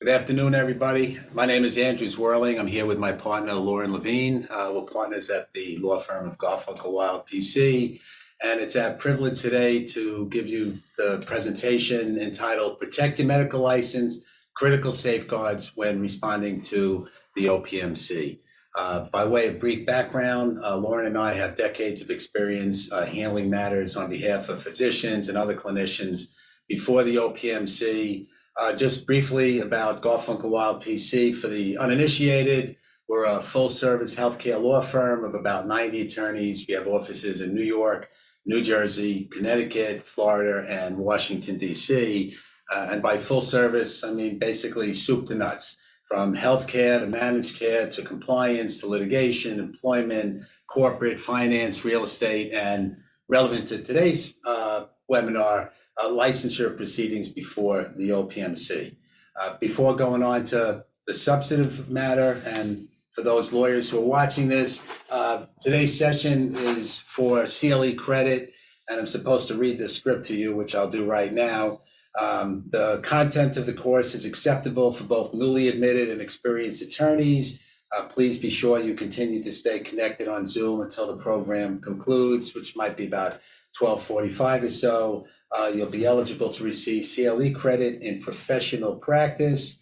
Good afternoon, everybody. My name is Andrew Zwirling. I'm here with my partner, Lauren Levine. We're partners at the law firm of Garfunkel Wild PC. And it's our privilege today to give you the presentation entitled Protect Your Medical License, Critical Safeguards when Responding to the OPMC. By way of brief background, Lauren and I have decades of experience handling matters on behalf of physicians and other clinicians before the OPMC. Just briefly about Garfunkel Wild PC for the uninitiated. We're a full-service healthcare law firm of about 90 attorneys. We have offices in New York, New Jersey, Connecticut, Florida, and Washington, D.C. And by full service, I mean basically soup to nuts, from healthcare to managed care to compliance to litigation, employment, corporate, finance, real estate, and relevant to today's webinar, licensure proceedings before the OPMC. Before going on to the substantive matter, and for those lawyers who are watching this, today's session is for CLE credit, and I'm supposed to read the script to you, which I'll do right now. The content of the course is acceptable for both newly admitted and experienced attorneys. Please be sure you continue to stay connected on Zoom until the program concludes, which might be about 12:45 or so. You'll be eligible to receive CLE credit in professional practice.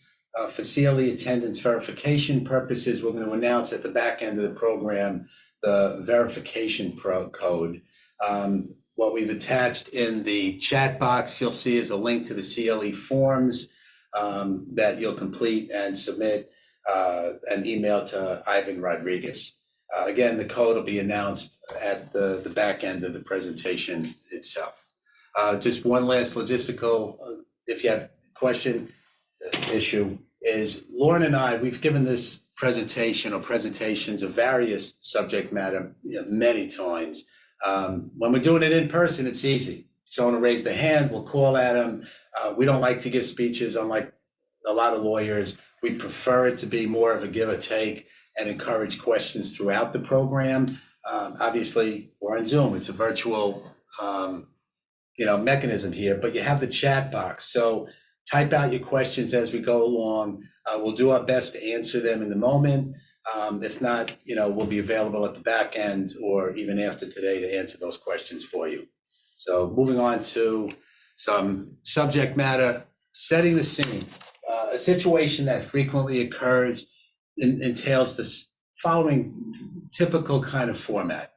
For CLE attendance verification purposes, we're going to announce at the back end of the program the verification code. What we've attached in the chat box you'll see is a link to the CLE forms that you'll complete and submit an email to Ivan Rodriguez. Again, the code will be announced at the back end of the presentation itself. Just one last logistical, if you have a question, issue is Lauren and I, we've given this presentation or presentations of various subject matter many times. When we're doing it in person, it's easy. Someone will raise their hand, we'll call at them. We don't like to give speeches, unlike a lot of lawyers. We prefer it to be more of a give or take and encourage questions throughout the program. Obviously, we're on Zoom. It's a virtual mechanism here, but you have the chat box. So type out your questions as we go along. We'll do our best to answer them in the moment. If not, we'll be available at the back end or even after today to answer those questions for you. So moving on to some subject matter, setting the scene. A situation that frequently occurs entails the following typical kind of format.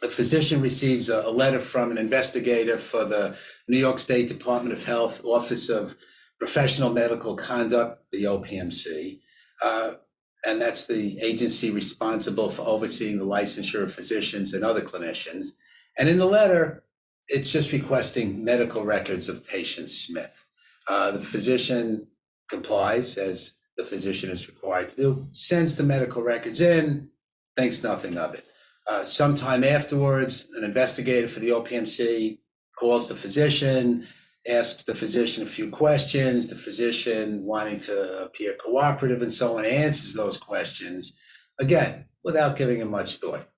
A physician receives a letter from an investigator for the New York State Department of Health Office of Professional Medical Conduct, the OPMC, and that's the agency responsible for overseeing the licensure of physicians and other clinicians. And in the letter, it's just requesting medical records of patient Smith. The physician complies, as the physician is required to do, sends the medical records in, thinks nothing of it. Sometime afterwards, an investigator for the OPMC calls the physician, asks the physician a few questions, the physician wanting to appear cooperative and so on, answers those questions, again, without giving him much thought.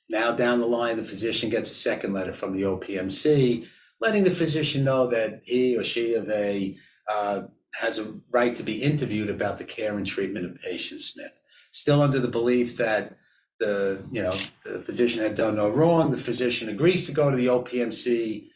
Now down the line, the physician gets a second letter from the OPMC, letting the physician know that he or she or they has a right to be interviewed about the care and treatment of patient Smith. Still under the belief that the physician had done no wrong, the physician agrees to go to the OPMC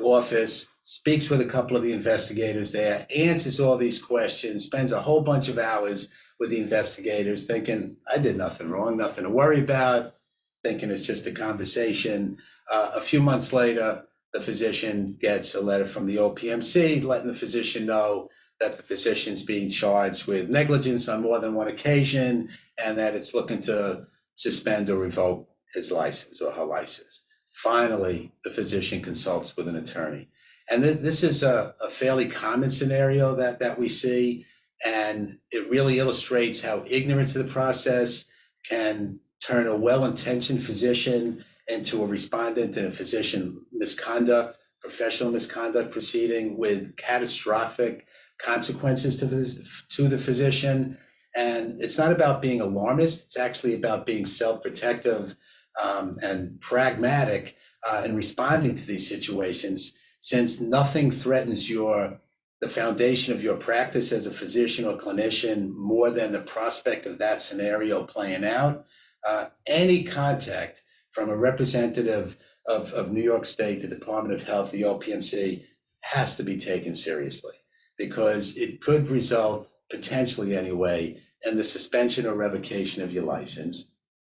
office, speaks with a couple of the investigators there, answers all these questions, spends a whole bunch of hours with the investigators thinking, I did nothing wrong, nothing to worry about, thinking it's just a conversation. A few months later, the physician gets a letter from the OPMC letting the physician know that the physician's being charged with negligence on more than one occasion and that it's looking to suspend or revoke his license or her license. Finally, the physician consults with an attorney. And this is a fairly common scenario that we see, and it really illustrates how ignorance of the process can turn a well-intentioned physician into a respondent in a physician misconduct, professional misconduct proceeding with catastrophic consequences to the physician. And it's not about being alarmist. It's actually about being self-protective and pragmatic in responding to these situations, since nothing threatens your the foundation of your practice as a physician or clinician more than the prospect of that scenario playing out, any contact from a representative of New York State, the Department of Health, the OPMC, has to be taken seriously, because it could result, potentially anyway, in the suspension or revocation of your license,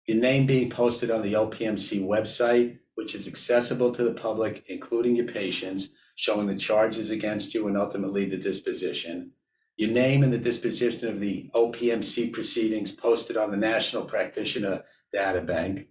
your name being posted on the OPMC website, which is accessible to the public, including your patients, showing the charges against you and ultimately the disposition, your name in the disposition of the OPMC proceedings posted on the National Practitioner Data Bank,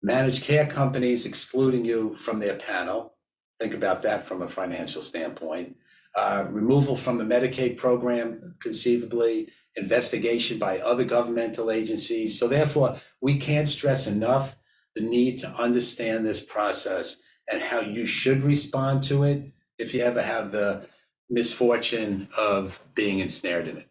managed care companies excluding you from their panel. Think about that from a financial standpoint. Removal from the Medicaid program, conceivably, investigation by other governmental agencies. So therefore, we can't stress enough the need to understand this process and how you should respond to it if you ever have the misfortune of being ensnared in it.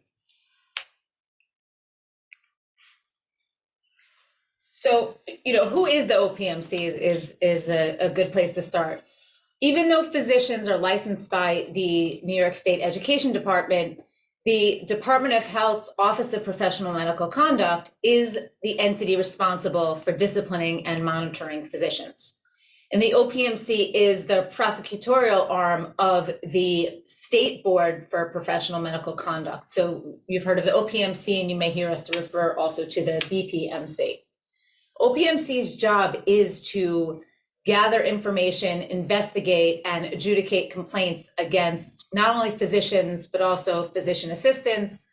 So, who is the OPMC is a good place to start. Even though physicians are licensed by the New York State Education Department, the Department of Health's Office of Professional Medical Conduct is the entity responsible for disciplining and monitoring physicians. And the OPMC is the prosecutorial arm of the State Board for Professional Medical Conduct. So you've heard of the OPMC, and you may hear us refer also to the BPMC. OPMC's job is to gather information, investigate, and adjudicate complaints against not only physicians, but also physician assistants,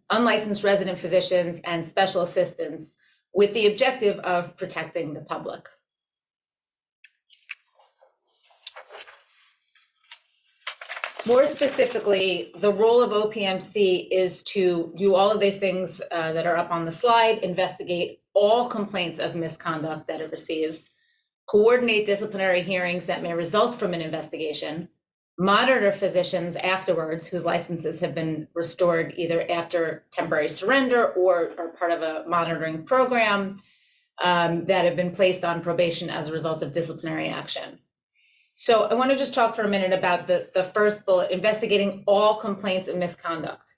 unlicensed resident physicians, and special assistants, with the objective of protecting the public. More specifically, the role of OPMC is to do all of these things that are up on the slide: investigate all complaints of misconduct that it receives, coordinate disciplinary hearings that may result from an investigation, monitor physicians afterwards whose licenses have been restored either after temporary surrender or are part of a monitoring program, that have been placed on probation as a result of disciplinary action. So I want to just talk for a minute about the first bullet, investigating all complaints of misconduct.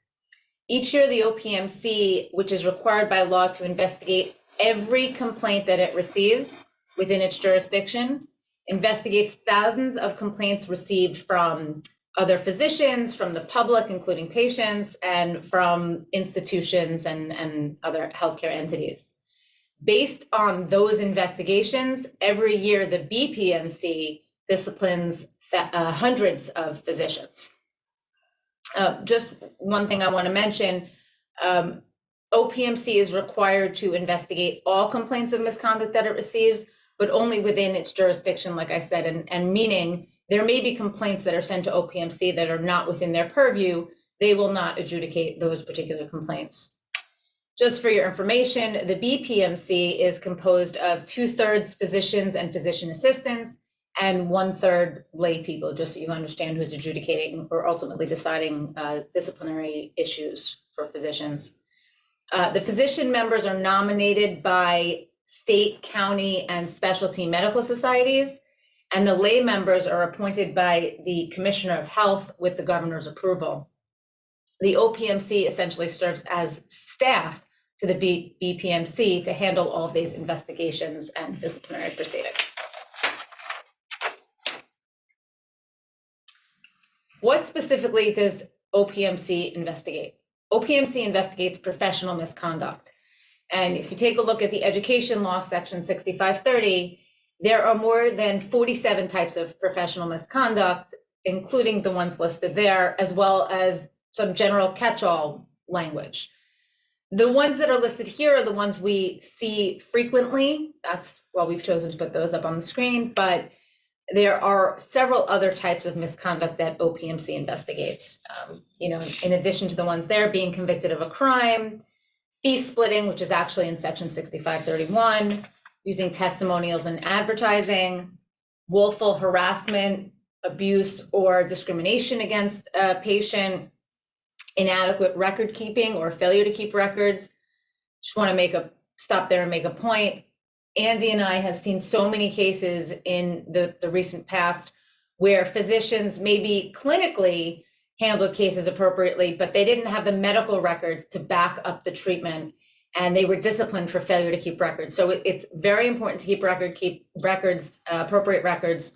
Each year, the OPMC, which is required by law to investigate every complaint that it receives within its jurisdiction, investigates thousands of complaints received from other physicians, from the public, including patients, and from institutions and other healthcare entities. Based on those investigations, every year the BPMC disciplines hundreds of physicians. Just one thing I want to mention, OPMC is required to investigate all complaints of misconduct that it receives, but only within its jurisdiction, like I said, and meaning there may be complaints that are sent to OPMC that are not within their purview. They will not adjudicate those particular complaints. Just for your information, the BPMC is composed of 2/3 physicians and physician assistants and 1/3 lay people, just so you understand who's adjudicating or ultimately deciding disciplinary issues for physicians. The physician members are nominated by state, county, and specialty medical societies, and the lay members are appointed by the Commissioner of Health with the governor's approval. The OPMC essentially serves as staff to the BPMC to handle all of these investigations and disciplinary proceedings. What specifically does OPMC investigate? OPMC investigates professional misconduct. And if you take a look at the education law, section 6530, there are more than 47 types of professional misconduct, including the ones listed there, as well as some general catch-all language. The ones that are listed here are the ones we see frequently. That's why we've chosen to put those up on the screen, but there are several other types of misconduct that OPMC investigates. In addition to the ones there, being convicted of a crime, fee splitting, which is actually in section 6531, using testimonials in advertising, willful harassment, abuse, or discrimination against a patient, inadequate record keeping or failure to keep records. Just want to stop there and make a point. Andy and I have seen so many cases in the recent past where physicians maybe clinically handled cases appropriately, but they didn't have the medical records to back up the treatment, and they were disciplined for failure to keep records. So it's very important to keep records, appropriate records.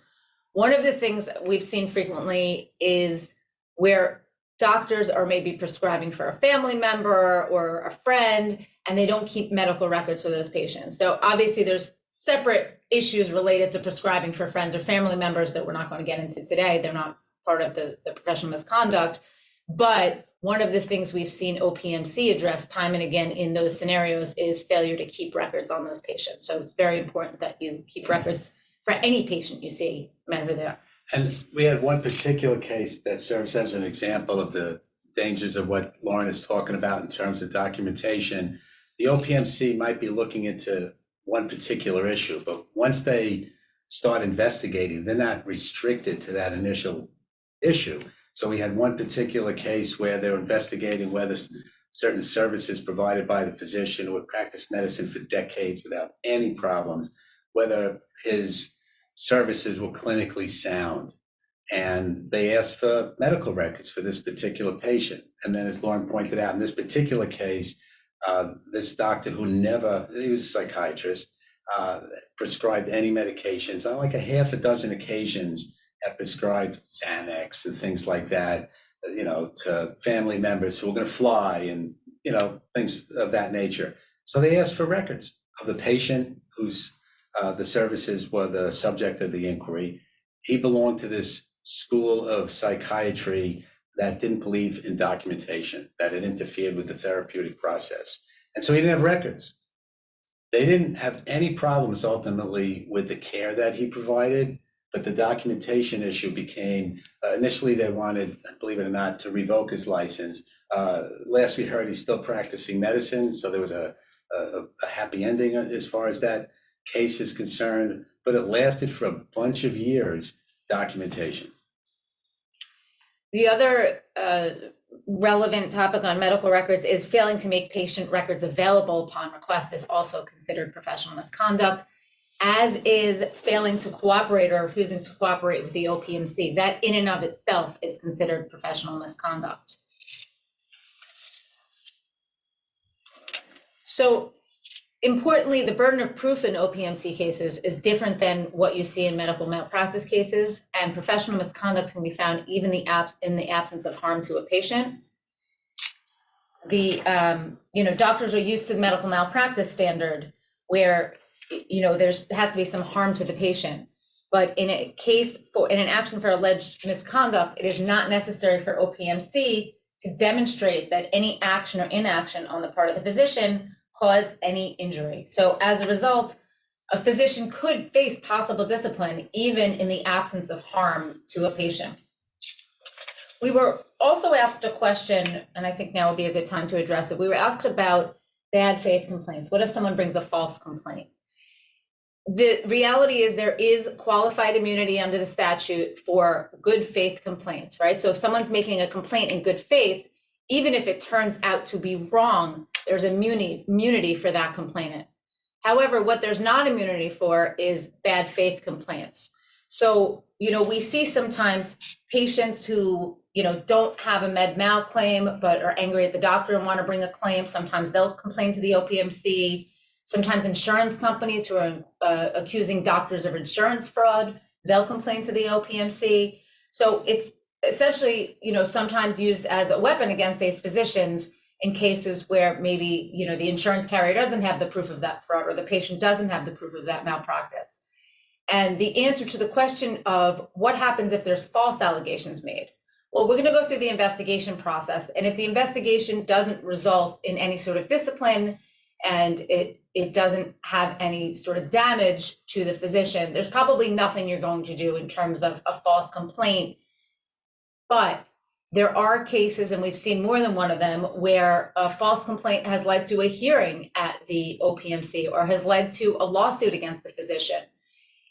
One of the things that we've seen frequently is where doctors are maybe prescribing for a family member or a friend, and they don't keep medical records for those patients. So obviously there's separate issues related to prescribing for friends or family members that we're not going to get into today. They're not part of the professional misconduct. But one of the things we've seen OPMC address time and again in those scenarios is failure to keep records on those patients. So it's very important that you keep records for any patient you see, whenever they are. And we had one particular case that serves as an example of the dangers of what Lauren is talking about in terms of documentation. The OPMC might be looking into one particular issue, but once they start investigating, they're not restricted to that initial issue. So we had one particular case where they were investigating whether certain services provided by the physician who had practiced medicine for decades without any problems, whether his services were clinically sound. And they asked for medical records for this particular patient. And then, as Lauren pointed out, in this particular case, this doctor who he was a psychiatrist, prescribed any medications. On like a half a dozen occasions, had prescribed Xanax and things like that, to family members who were going to fly and, things of that nature. So they asked for records of the patient whose the services were the subject of the inquiry. He belonged to this school of psychiatry that didn't believe in documentation, that it interfered with the therapeutic process. And so he didn't have records. They didn't have any problems ultimately with the care that he provided, but the documentation issue became, initially they wanted, believe it or not, to revoke his license. Last we heard, he's still practicing medicine, so there was a happy ending as far as that case is concerned, but it lasted for a bunch of years, documentation. The other relevant topic on medical records is failing to make patient records available upon request is also considered professional misconduct, as is failing to cooperate or refusing to cooperate with the OPMC. That in and of itself is considered professional misconduct. So importantly, the burden of proof in OPMC cases is different than what you see in medical malpractice cases, and professional misconduct can be found even in the absence of harm to a patient. Doctors are used to the medical malpractice standard where, there has to be some harm to the patient. But in an action for alleged misconduct, it is not necessary for OPMC to demonstrate that any action or inaction on the part of the physician caused any injury. So as a result, a physician could face possible discipline even in the absence of harm to a patient. We were also asked a question, and I think now would be a good time to address it. We were asked about bad faith complaints. What if someone brings a false complaint? The reality is there is qualified immunity under the statute for good faith complaints, right? So if someone's making a complaint in good faith, even if it turns out to be wrong, there's immunity for that complainant. However, what there's not immunity for is bad faith complaints. So, we see sometimes patients who, don't have a med mal claim, but are angry at the doctor and want to bring a claim. Sometimes they'll complain to the OPMC. Sometimes insurance companies who are accusing doctors of insurance fraud, they'll complain to the OPMC. So it's essentially, sometimes used as a weapon against these physicians in cases where maybe, the insurance carrier doesn't have the proof of that fraud or the patient doesn't have the proof of that malpractice. And the answer to the question of what happens if there's false allegations made? Well, we're going to go through the investigation process. And if the investigation doesn't result in any sort of discipline and it doesn't have any sort of damage to the physician, there's probably nothing you're going to do in terms of a false complaint. But there are cases, and we've seen more than one of them, where a false complaint has led to a hearing at the OPMC or has led to a lawsuit against the physician.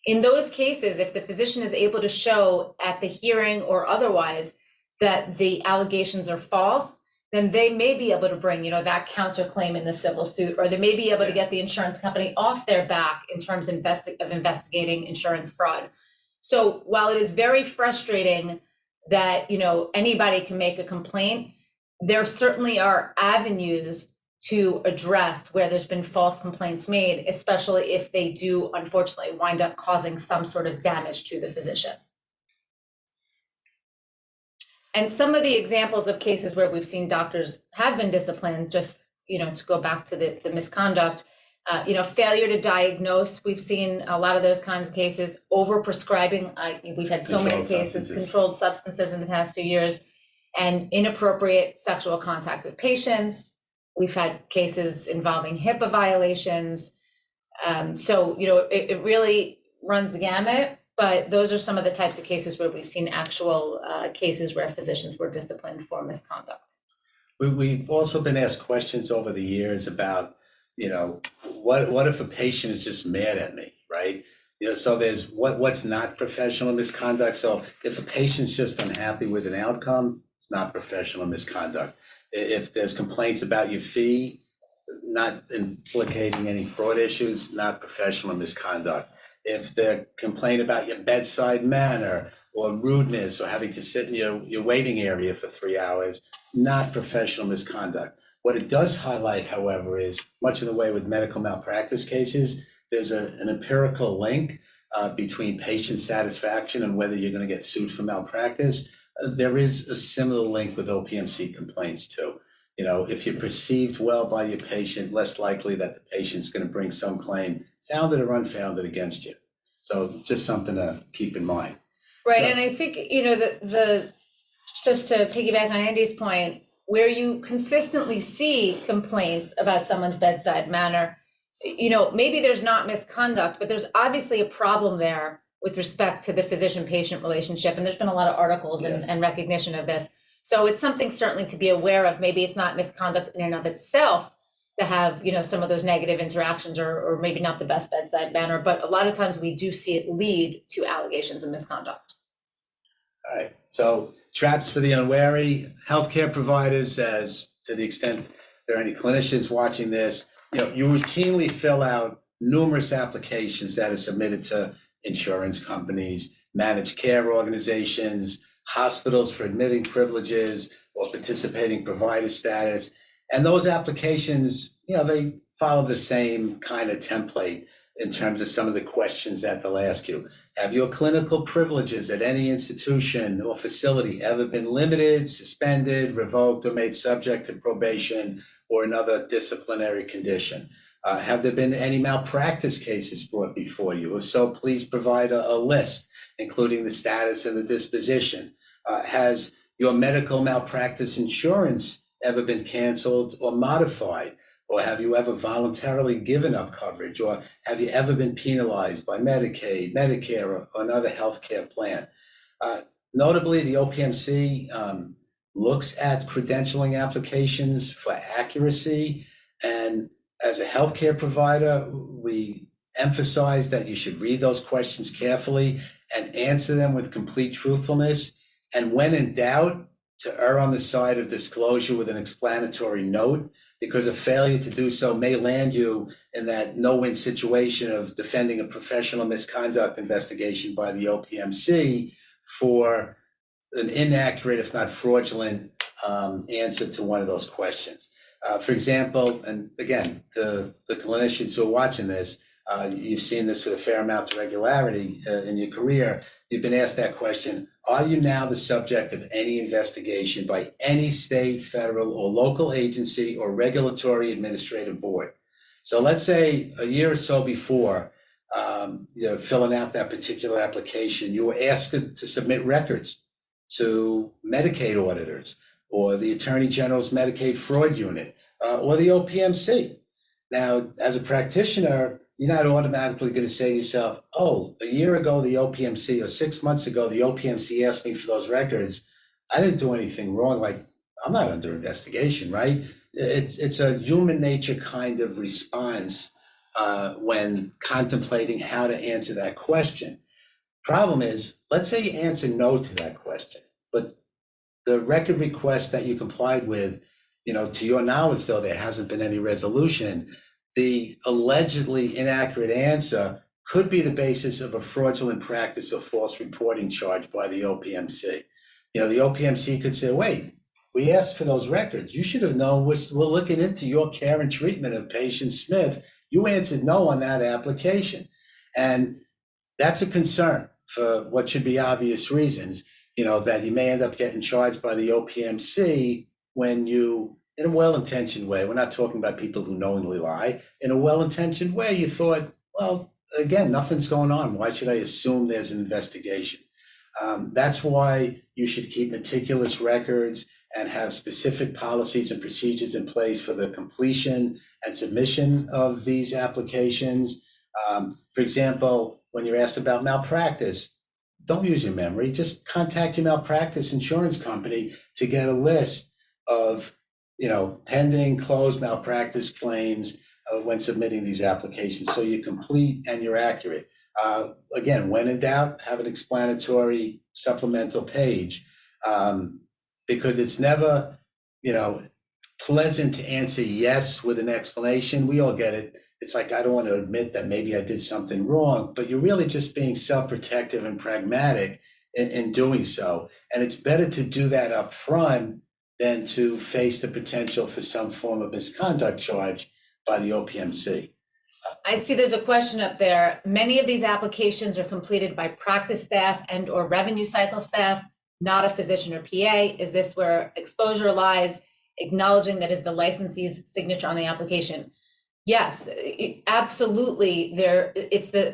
In those cases, if the physician is able to show at the hearing or otherwise that the allegations are false, then they may be able to bring, that counterclaim in the civil suit, or they may be able to get the insurance company off their back in terms of investigating insurance fraud. So while it is very frustrating that, anybody can make a complaint, there certainly are avenues to address where there's been false complaints made, especially if they do unfortunately wind up causing some sort of damage to the physician. And some of the examples of cases where we've seen doctors have been disciplined, just, to go back to the misconduct, failure to diagnose. We've seen a lot of those kinds of cases. Overprescribing. We've had so many cases, controlled substances in the past few years, and inappropriate sexual contact with patients. We've had cases involving HIPAA violations. So, it really runs the gamut, but those are some of the types of cases where we've seen actual cases where physicians were disciplined for misconduct. We've also been asked questions over the years about, what if a patient is just mad at me, right? So there's what's not professional misconduct. So if a patient's just unhappy with an outcome, it's not professional misconduct. If there's complaints about your fee, not implicating any fraud issues, not professional misconduct. If they complain about your bedside manner or rudeness or having to sit in your waiting area for 3 hours, not professional misconduct. What it does highlight, however, is much in the way with medical malpractice cases, there's an empirical link between patient satisfaction and whether you're going to get sued for malpractice. There is a similar link with OPMC complaints too. If you're perceived well by your patient, less likely that the patient's going to bring some claim, founded or unfounded, against you. So just something to keep in mind. Right, and I think, just to piggyback on Andy's point, where you consistently see complaints about someone's bedside manner, maybe there's not misconduct, but there's obviously a problem there with respect to the physician-patient relationship. And there's been a lot of articles Yes. and recognition of this. So it's something certainly to be aware of. Maybe it's not misconduct in and of itself to have, some of those negative interactions or maybe not the best bedside manner, but a lot of times we do see it lead to allegations of misconduct. All right. So traps for the unwary, healthcare providers, as to the extent there are any clinicians watching this, you routinely fill out numerous applications that are submitted to insurance companies, managed care organizations, hospitals for admitting privileges or participating provider status. And those applications, they follow the same kind of template in terms of some of the questions that they'll ask you. Have your clinical privileges at any institution or facility ever been limited, suspended, revoked, or made subject to probation or another disciplinary condition? Have there been any malpractice cases brought before you? If so, please provide a list, including the status and the disposition. Has your medical malpractice insurance ever been canceled or modified? Or have you ever voluntarily given up coverage? Or have you ever been penalized by Medicaid, Medicare, or another healthcare plan? Notably, the OPMC looks at credentialing applications for accuracy. And as a healthcare provider, we emphasize that you should read those questions carefully and answer them with complete truthfulness. And when in doubt, to err on the side of disclosure with an explanatory note, because a failure to do so may land you in that no-win situation of defending a professional misconduct investigation by the OPMC for an inaccurate, if not fraudulent, answer to one of those questions. For example, and again, the clinicians who are watching this, you've seen this with a fair amount of regularity in your career. You've been asked that question: are you now the subject of any investigation by any state, federal, or local agency or regulatory administrative board? So let's say a year or so before filling out that particular application, you were asked to submit records to Medicaid auditors or the Attorney General's Medicaid Fraud Unit or the OPMC. Now, as a practitioner, you're not automatically going to say to yourself, oh, a year ago, the OPMC, or 6 months ago, the OPMC asked me for those records. I didn't do anything wrong. Like, I'm not under investigation, right? It's a human nature kind of response when contemplating how to answer that question. Problem is, let's say you answer no to that question, but the record request that you complied with, to your knowledge, though, there hasn't been any resolution. The allegedly inaccurate answer could be the basis of a fraudulent practice or false reporting charge by the OPMC. The OPMC could say, wait, we asked for those records. You should have known we're looking into your care and treatment of patient Smith. You answered no on that application. And that's a concern for what should be obvious reasons, that you may end up getting charged by the OPMC when you, in a well-intentioned way, we're not talking about people who knowingly lie, in a well-intentioned way, you thought, well, again, nothing's going on. Why should I assume there's an investigation? That's why you should keep meticulous records and have specific policies and procedures in place for the completion and submission of these applications. For example, when you're asked about malpractice, don't use your memory. Just contact your malpractice insurance company to get a list of, pending closed malpractice claims when submitting these applications, so you're complete and you're accurate. Again, when in doubt, have an explanatory supplemental page, because it's never, pleasant to answer yes with an explanation. We all get it. It's like, I don't want to admit that maybe I did something wrong, but you're really just being self-protective and pragmatic in doing so. And it's better to do that up front than to face the potential for some form of misconduct charge by the OPMC. I see there's a question up there. Many of these applications are completed by practice staff and or revenue cycle staff, not a physician or PA. Is this where exposure lies, acknowledging that is the licensee's signature on the application? Yes, absolutely. It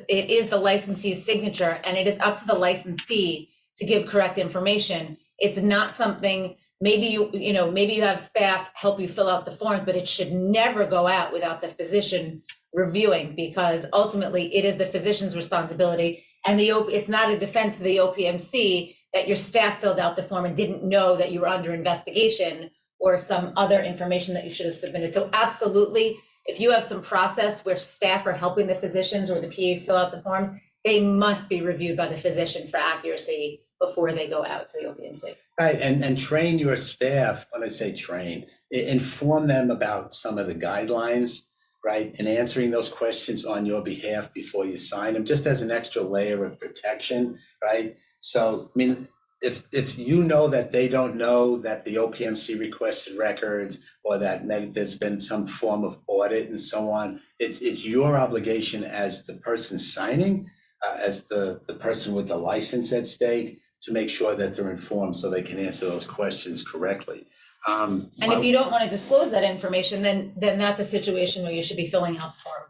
is the licensee's signature, and it is up to the licensee to give correct information. It's not something, maybe you have staff help you fill out the forms, but it should never go out without the physician reviewing, because ultimately it is the physician's responsibility, and it's not a defense to the OPMC that your staff filled out the form and didn't know that you were under investigation or some other information that you should have submitted. So absolutely, if you have some process where staff are helping the physicians or the PAs fill out the forms, they must be reviewed by the physician for accuracy before they go out to the OPMC. Right, and train your staff. When I say train, inform them about some of the guidelines, right, and answering those questions on your behalf before you sign them, just as an extra layer of protection, right? So, I mean, if you know that they don't know that the OPMC requested records, or that there's been some form of audit and so on, it's your obligation as the person signing, as the person with the license at stake, to make sure that they're informed so they can answer those questions correctly. And if you don't want to disclose that information, then that's a situation where you should be filling out the form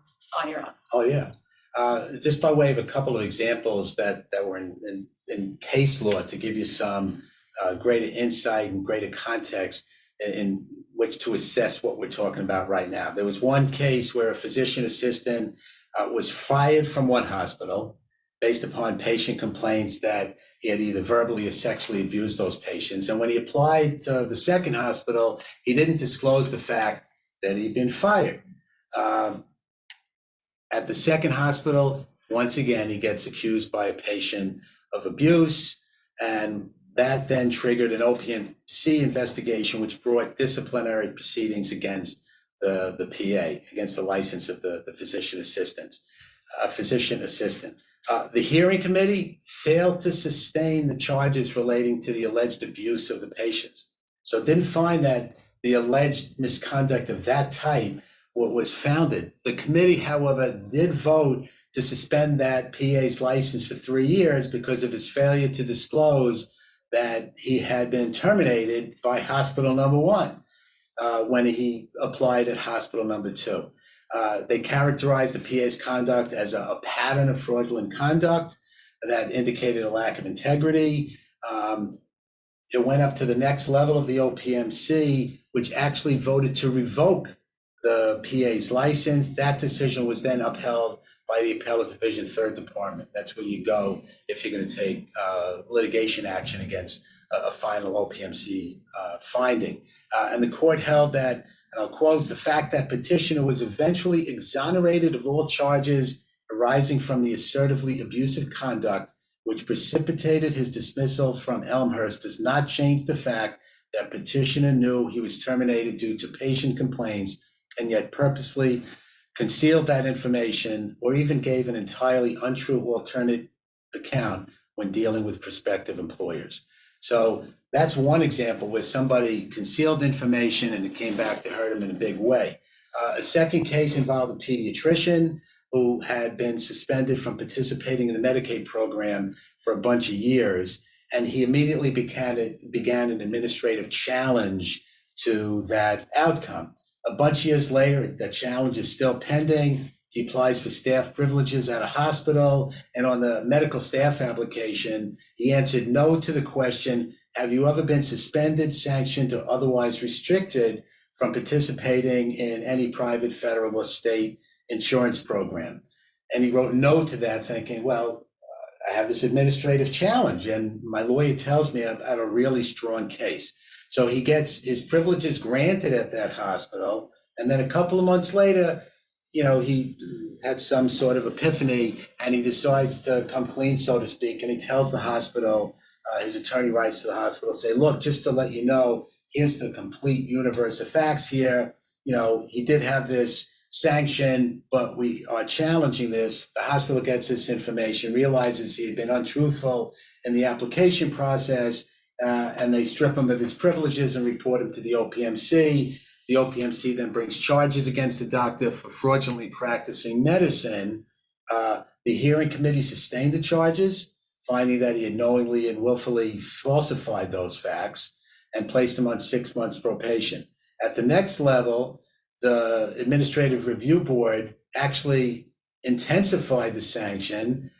on your own. Oh, yeah. Just by way of a couple of examples that were in case law, to give you some greater insight and greater context in which to assess what we're talking about right now. There was one case where a physician assistant was fired from one hospital based upon patient complaints that he had either verbally or sexually abused those patients. And when he applied to the second hospital, he didn't disclose the fact that he'd been fired. At the second hospital, once again, he gets accused by a patient of abuse, and that then triggered an OPMC investigation, which brought disciplinary proceedings against the PA, against the license of the physician assistant. The hearing committee failed to sustain the charges relating to the alleged abuse of the patients. So it didn't find that the alleged misconduct of that type was founded. The committee, however, did vote to suspend that PA's license for 3 years because of his failure to disclose that he had been terminated by hospital number 1 when he applied at hospital number 2. They characterized the PA's conduct as a pattern of fraudulent conduct that indicated a lack of integrity. It went up to the next level of the OPMC, which actually voted to revoke the PA's license. That decision was then upheld by the Appellate Division 3rd Department. That's where you go if you're going to take litigation action against a final OPMC finding. And the court held that, and I'll quote, "The fact that petitioner was eventually exonerated of all charges arising from the assertively abusive conduct which precipitated his dismissal from Elmhurst does not change the fact that petitioner knew he was terminated due to patient complaints and yet purposely concealed that information, or even gave an entirely untrue alternate account when dealing with prospective employers. So that's one example where somebody concealed information and it came back to hurt them in a big way. A second case involved a pediatrician who had been suspended from participating in the Medicaid program for a bunch of years, and he immediately began an administrative challenge to that outcome. A bunch of years later, that challenge is still pending. He applies for staff privileges at a hospital, and on the medical staff application, he answered no to the question, have you ever been suspended, sanctioned, or otherwise restricted from participating in any private, federal, or state insurance program? And he wrote no to that, thinking, well, I have this administrative challenge, and my lawyer tells me I have a really strong case. So he gets his privileges granted at that hospital, and then a couple of months later, he had some sort of epiphany, and he decides to come clean, so to speak, and he tells the hospital, his attorney writes to the hospital, say, look, just to let you know, here's the complete universe of facts here. He did have this sanction, but we are challenging this. The hospital gets this information, realizes he had been untruthful in the application process, and they strip him of his privileges and report him to the OPMC. The OPMC then brings charges against the doctor for fraudulently practicing medicine. The hearing committee sustained the charges, finding that he had knowingly and willfully falsified those facts, and placed him on 6 months probation. At the next level, the Administrative Review Board actually intensified the sanction,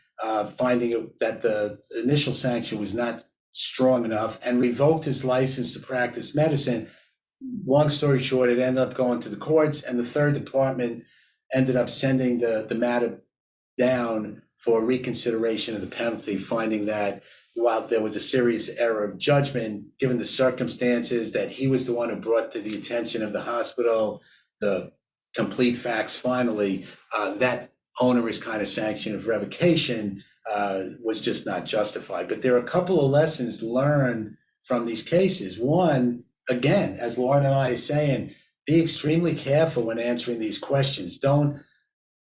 finding that the initial sanction was not strong enough, and revoked his license to practice medicine. Long story short, it ended up going to the courts, and the third department ended up sending the matter down for reconsideration of the penalty, finding that while there was a serious error of judgment, given the circumstances that he was the one who brought to the attention of the hospital the complete facts finally, that onerous kind of sanction of revocation was just not justified. But there are a couple of lessons learned from these cases. One, again, as Lauren and I are saying, be extremely careful when answering these questions. Don't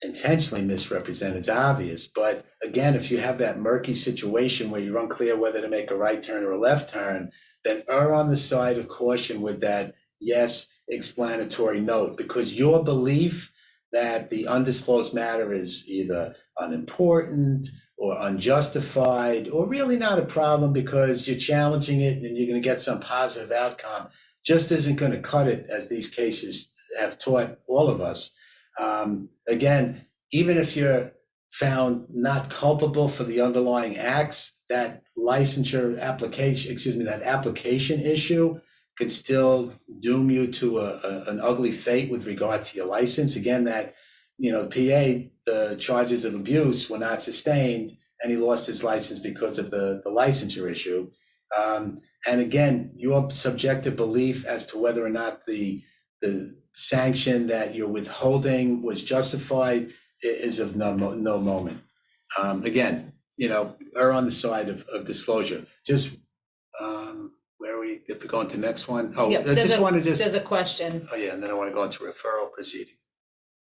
intentionally misrepresent. It's obvious. But again, if you have that murky situation where you're unclear whether to make a right turn or a left turn, then err on the side of caution with that yes explanatory note, because your belief that the undisclosed matter is either unimportant or unjustified or really not a problem because you're challenging it and you're going to get some positive outcome just isn't going to cut it, as these cases have taught all of us. Again, even if you're found not culpable for the underlying acts, that licensure application, that application issue could still doom you to an ugly fate with regard to your license. Again, that, the the charges of abuse were not sustained, and he lost his license because of the licensure issue. And again, your subjective belief as to whether or not the sanction that you're withholding was justified is of no moment. Again, err on the side of disclosure. Just where we, if we go into the next one. Oh, Yep, I just want to there's a question. Oh yeah, and then I want to go into referral proceedings.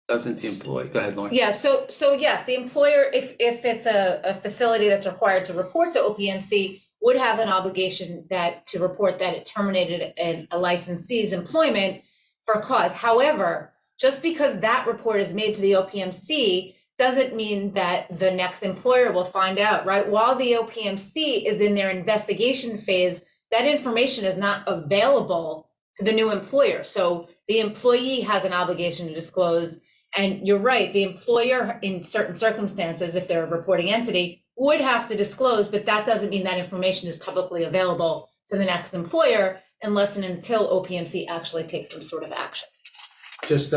Doesn't the employee, go ahead, Lauren. Yeah, so yes, the employer, if it's a facility that's required to report to OPMC, would have an obligation to report that it terminated a licensee's employment for cause. However, just because that report is made to the OPMC doesn't mean that the next employer will find out, right? While the OPMC is in their investigation phase, that information is not available to the new employer. So the employee has an obligation to disclose. And you're right, the employer in certain circumstances, if they're a reporting entity, would have to disclose, but that doesn't mean that information is publicly available to the next employer unless and until OPMC actually takes some sort of action. Just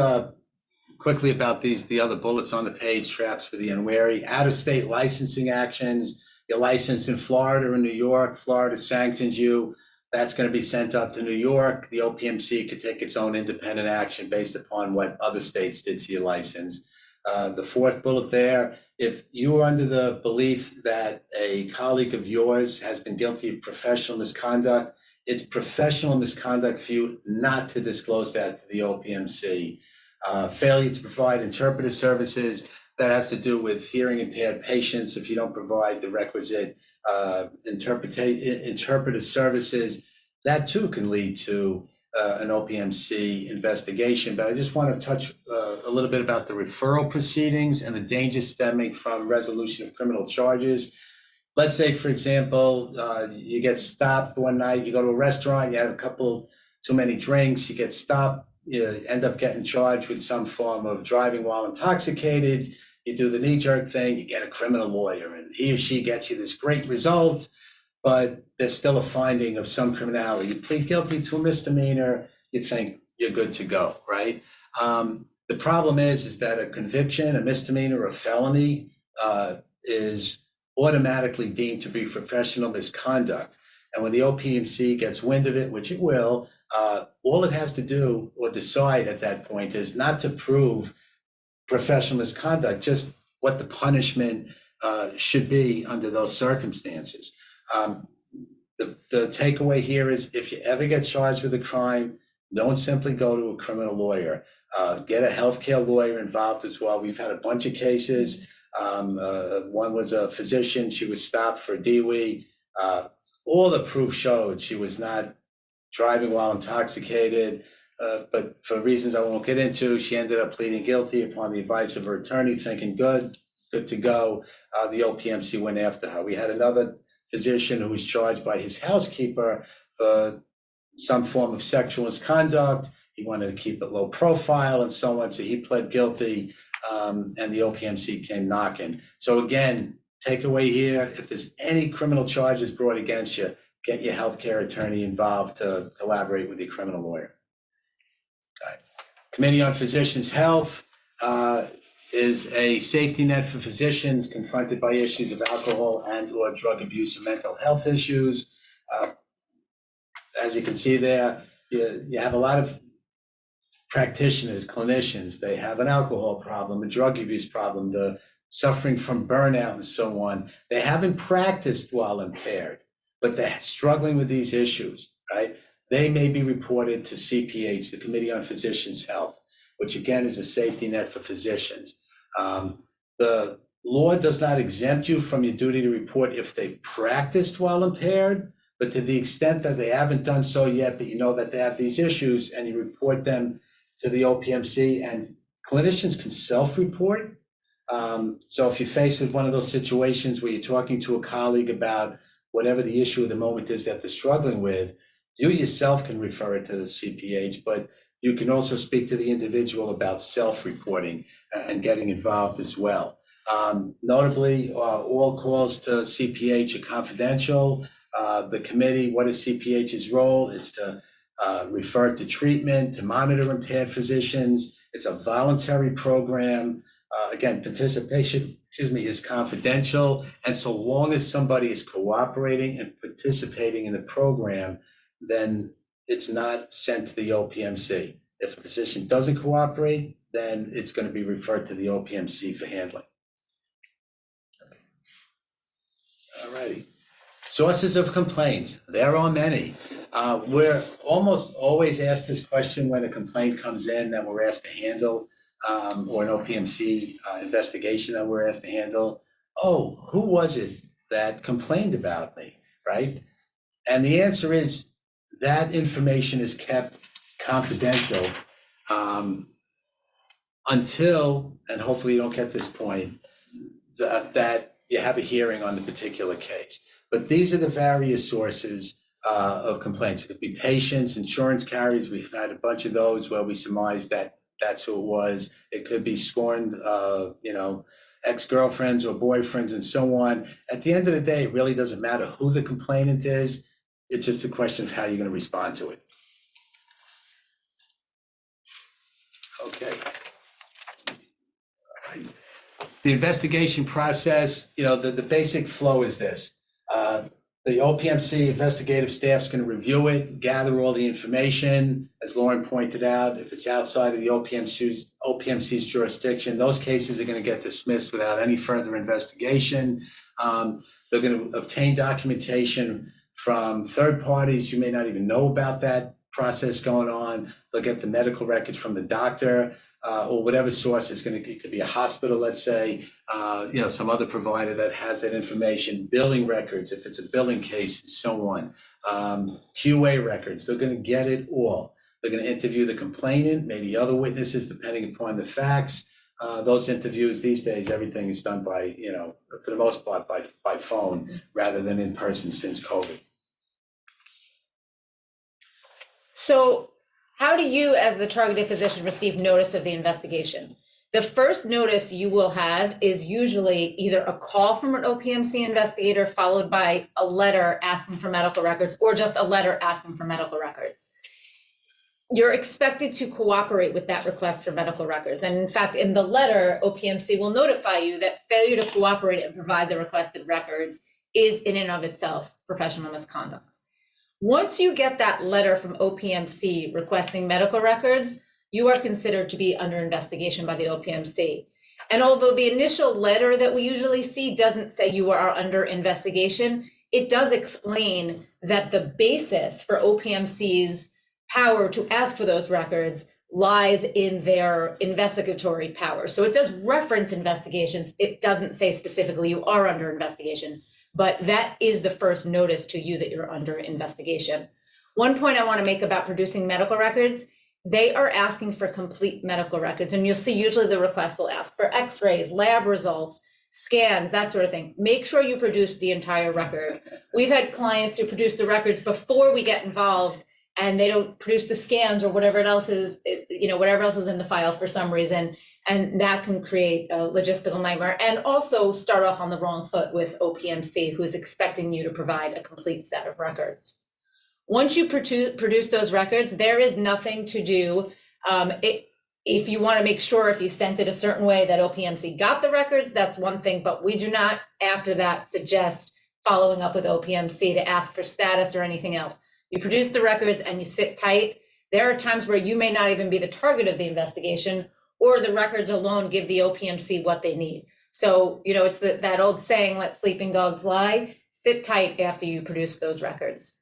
quickly about the other bullets on the page, traps for the unwary. Out-of-state licensing actions. You're licensed in Florida or New York. Florida sanctions you. That's going to be sent up to New York. The OPMC could take its own independent action based upon what other states did to your license. The fourth bullet there, if you are under the belief that a colleague of yours has been guilty of professional misconduct, it's professional misconduct for you not to disclose that to the OPMC. Failure to provide interpreter services, that has to do with hearing impaired patients. If you don't provide the requisite interpreter services, that too can lead to an OPMC investigation. But I just want to touch a little bit about the referral proceedings and the dangers stemming from resolution of criminal charges. Let's say, for example, you get stopped one night, you go to a restaurant, you have a couple too many drinks, you get stopped, you end up getting charged with some form of driving while intoxicated. You do the knee-jerk thing, you get a criminal lawyer, and he or she gets you this great result, but there's still a finding of some criminality. You plead guilty to a misdemeanor, you think you're good to go, right? The problem is that a conviction, a misdemeanor, a felony is automatically deemed to be professional misconduct. And when the OPMC gets wind of it, which it will, all it has to do or decide at that point is not to prove professional misconduct, just what the punishment should be under those circumstances. The takeaway here is, if you ever get charged with a crime, don't simply go to a criminal lawyer. Get a healthcare lawyer involved as well. We've had a bunch of cases. One was a physician. She was stopped for DWI. All the proof showed she was not driving while intoxicated, but for reasons I won't get into, she ended up pleading guilty upon the advice of her attorney, thinking good to go. The OPMC went after her. We had another physician who was charged by his housekeeper for some form of sexual misconduct. He wanted to keep it low profile and so on, so he pled guilty, and the OPMC came knocking. So again, takeaway here, if there's any criminal charges brought against you, get your healthcare attorney involved to collaborate with your criminal lawyer. Okay. Committee on Physicians' Health is a safety net for physicians confronted by issues of alcohol and/or drug abuse and mental health issues. As you can see there, you have a lot of practitioners, clinicians. They have an alcohol problem, a drug abuse problem, the suffering from burnout and so on. They haven't practiced while impaired, but they're struggling with these issues, right? They may be reported to CPH, the Committee on Physicians' Health, which again is a safety net for physicians. The law does not exempt you from your duty to report if they've practiced while impaired, but to the extent that they haven't done so yet, but you know that they have these issues and you report them to the OPMC, and clinicians can self-report. So if you're faced with one of those situations where you're talking to a colleague about whatever the issue of the moment is that they're struggling with, you yourself can refer it to the CPH, but you can also speak to the individual about self-reporting and getting involved as well. Notably, all calls to CPH are confidential. The committee, what is CPH's role? It's to refer to treatment, to monitor impaired physicians. It's a voluntary program. Again, participation, is confidential. And so long as somebody is cooperating and participating in the program, then it's not sent to the OPMC. If a physician doesn't cooperate, then it's going to be referred to the OPMC for handling. All righty. Sources of complaints. There are many. We're almost always asked this question when a complaint comes in that we're asked to handle, or an OPMC investigation that we're asked to handle. Oh, who was it that complained about me, right? And the answer is that information is kept confidential until, and hopefully you don't get this point, that you have a hearing on the particular case. But these are the various sources of complaints. It could be patients, insurance carriers. We've had a bunch of those where we surmised that that's who it was. It could be scorned, ex-girlfriends or boyfriends and so on. At the end of the day, it really doesn't matter who the complainant is. It's just a question of how you're going to respond to it. Okay. All right. The investigation process, the basic flow is this. The OPMC investigative staff is going to review it, gather all the information. As Lauren pointed out, if it's outside of the OPMC's jurisdiction, those cases are going to get dismissed without any further investigation. They're going to obtain documentation from third parties. You may not even know about that process going on. They'll get the medical records from the doctor. or whatever source is going to, it could be a hospital, let's say, some other provider that has that information, billing records, if it's a billing case, and so on, QA records, they're going to get it all. They're going to interview the complainant, maybe other witnesses, depending upon the facts. Those interviews these days, everything is done by, for the most part, by phone rather than in person since COVID. So how do you, as the targeted physician, receive notice of the investigation? The first notice you will have is usually either a call from an OPMC investigator followed by a letter asking for medical records, or just a letter asking for medical records. You're expected to cooperate with that request for medical records. And in fact, in the letter, OPMC will notify you that failure to cooperate and provide the requested records is in and of itself professional misconduct. Once you get that letter from OPMC requesting medical records, you are considered to be under investigation by the OPMC. And although the initial letter that we usually see doesn't say you are under investigation, it does explain that the basis for OPMC's power to ask for those records lies in their investigatory power. So it does reference investigations. It doesn't say specifically you are under investigation, but that is the first notice to you that you're under investigation. One point I want to make about producing medical records, they are asking for complete medical records. And you'll see usually the request will ask for x-rays, lab results, scans, that sort of thing. Make sure you produce the entire record. We've had clients who produce the records before we get involved, and they don't produce the scans or whatever else is, whatever else is in the file for some reason. And that can create a logistical nightmare and also start off on the wrong foot with OPMC, who is expecting you to provide a complete set of records. Once you produce those records, there is nothing to do. If you want to make sure if you sent it a certain way that OPMC got the records, that's one thing, but we do not, after that, suggest following up with OPMC to ask for status or anything else. You produce the records and you sit tight. There are times where you may not even be the target of the investigation, or the records alone give the OPMC what they need. So, it's that old saying, let sleeping dogs lie. Sit tight after you produce those records.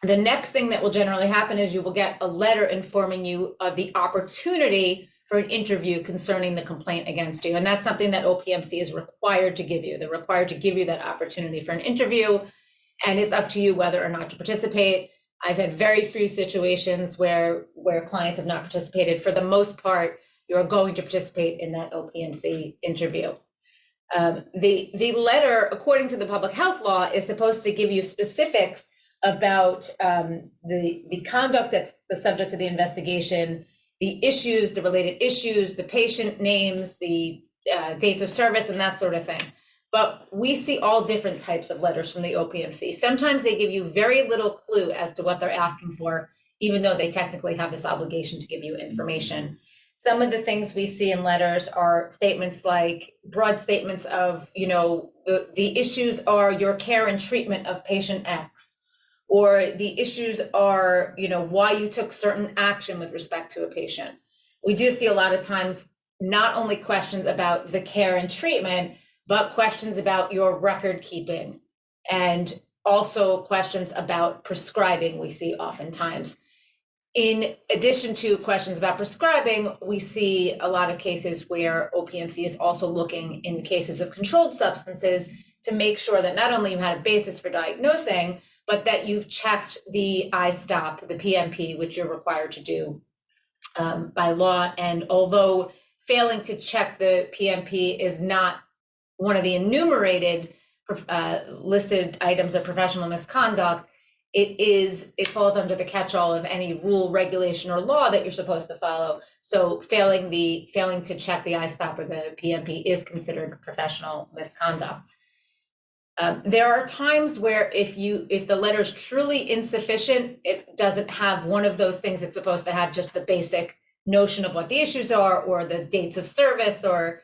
The next thing that will generally happen is you will get a letter informing you of the opportunity for an interview concerning the complaint against you. And that's something that OPMC is required to give you. They're required to give you that opportunity for an interview. And it's up to you whether or not to participate. I've had very few situations where clients have not participated. For the most part, you're going to participate in that OPMC interview. The letter, according to the public health law, is supposed to give you specifics about the conduct that's the subject of the investigation, the issues, the related issues, the patient names, the dates of service, and that sort of thing. But we see all different types of letters from the OPMC. Sometimes they give you very little clue as to what they're asking for, even though they technically have this obligation to give you information. Some of the things we see in letters are statements like broad statements of, the issues are your care and treatment of patient X, or the issues are, why you took certain action with respect to a patient. We do see a lot of times not only questions about the care and treatment, but questions about your record keeping, and also questions about prescribing we see oftentimes. In addition to questions about prescribing, we see a lot of cases where OPMC is also looking in cases of controlled substances to make sure that not only you had a basis for diagnosing, but that you've checked the I-STOP, the PMP, which you're required to do by law. And although failing to check the PMP is not one of the enumerated listed items of professional misconduct, it falls under the catch-all of any rule, regulation, or law that you're supposed to follow. So failing to check the I-STOP or the PMP is considered professional misconduct. There are times where if the letter is truly insufficient, it doesn't have one of those things it's supposed to have, just the basic notion of what the issues are, or the dates of service, or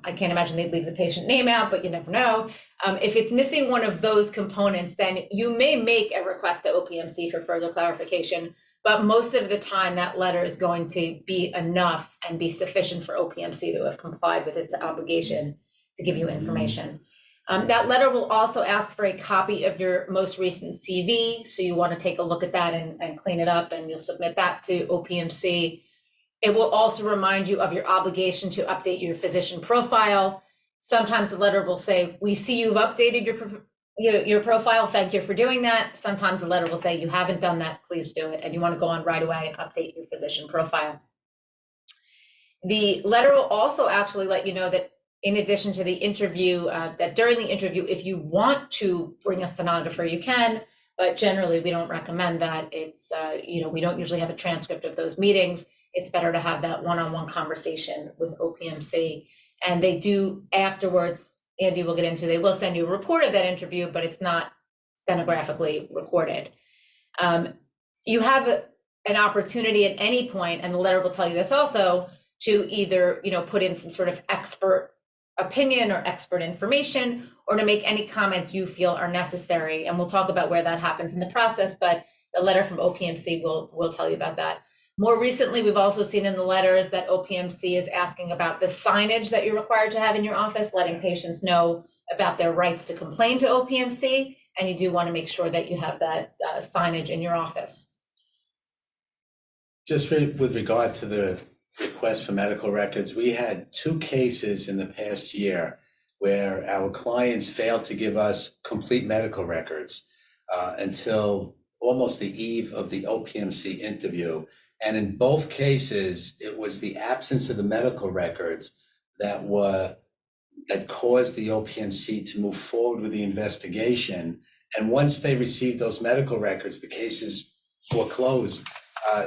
I can't imagine they'd leave the patient name out, but you never know. If it's missing one of those components, then you may make a request to OPMC for further clarification, but most of the time that letter is going to be enough and be sufficient for OPMC to have complied with its obligation to give you information. That letter will also ask for a copy of your most recent CV, so you want to take a look at that and clean it up, and you'll submit that to OPMC. It will also remind you of your obligation to update your physician profile. Sometimes the letter will say, we see you've updated your profile. Thank you for doing that. Sometimes the letter will say, you haven't done that, please do it. And you want to go on right away and update your physician profile. The letter will also actually let you know that in addition to the interview, that during the interview, if you want to bring a stenographer, you can, but generally we don't recommend that. It's, we don't usually have a transcript of those meetings. It's better to have that one-on-one conversation with OPMC. And they do afterwards, Andy will get into, they will send you a report of that interview, but it's not stenographically recorded. You have an opportunity at any point, and the letter will tell you this also, to either put in some sort of expert opinion or expert information, or to make any comments you feel are necessary. And we'll talk about where that happens in the process, but the letter from OPMC will tell you about that. More recently, we've also seen in the letters that OPMC is asking about the signage that you're required to have in your office, letting patients know about their rights to complain to OPMC, and you do want to make sure that you have that signage in your office. Just with regard to the request for medical records, we had 2 cases in the past year where our clients failed to give us complete medical records until almost the eve of the OPMC interview. And in both cases, it was the absence of the medical records that caused the OPMC to move forward with the investigation. And once they received those medical records, the cases were closed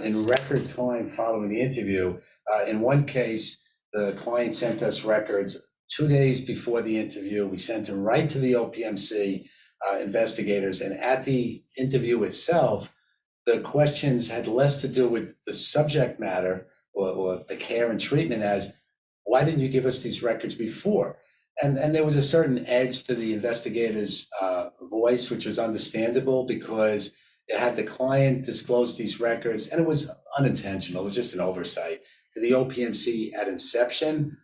in record time following the interview. In one case, the client sent us records 2 days before the interview. We sent them right to the OPMC investigators. And at the interview itself, the questions had less to do with the subject matter or the care and treatment as, why didn't you give us these records before? And there was a certain edge to the investigator's voice, which was understandable because it had the client disclose these records, and it was unintentional. It was just an oversight to the OPMC at inception.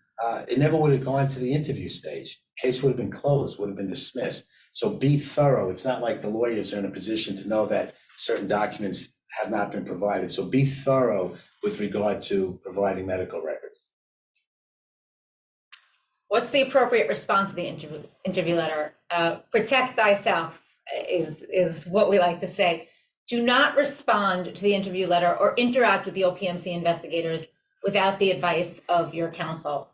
It never would have gone to the interview stage. Case would have been closed, would have been dismissed. So be thorough. It's not like the lawyers are in a position to know that certain documents have not been provided. So be thorough with regard to providing medical records. What's the appropriate response to the interview letter? Protect thyself is what we like to say. Do not respond to the interview letter or interact with the OPMC investigators without the advice of your counsel.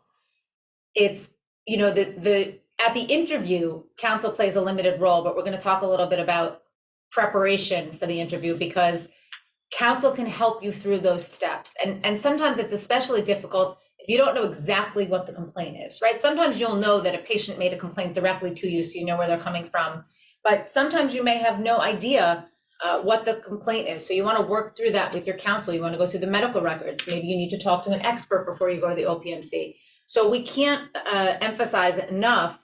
It's, at the interview, counsel plays a limited role, but we're going to talk a little bit about preparation for the interview because counsel can help you through those steps. And sometimes it's especially difficult if you don't know exactly what the complaint is, right? Sometimes you'll know that a patient made a complaint directly to you, so you know where they're coming from. But sometimes you may have no idea what the complaint is. So you want to work through that with your counsel. You want to go through the medical records. Maybe you need to talk to an expert before you go to the OPMC. So we can't emphasize enough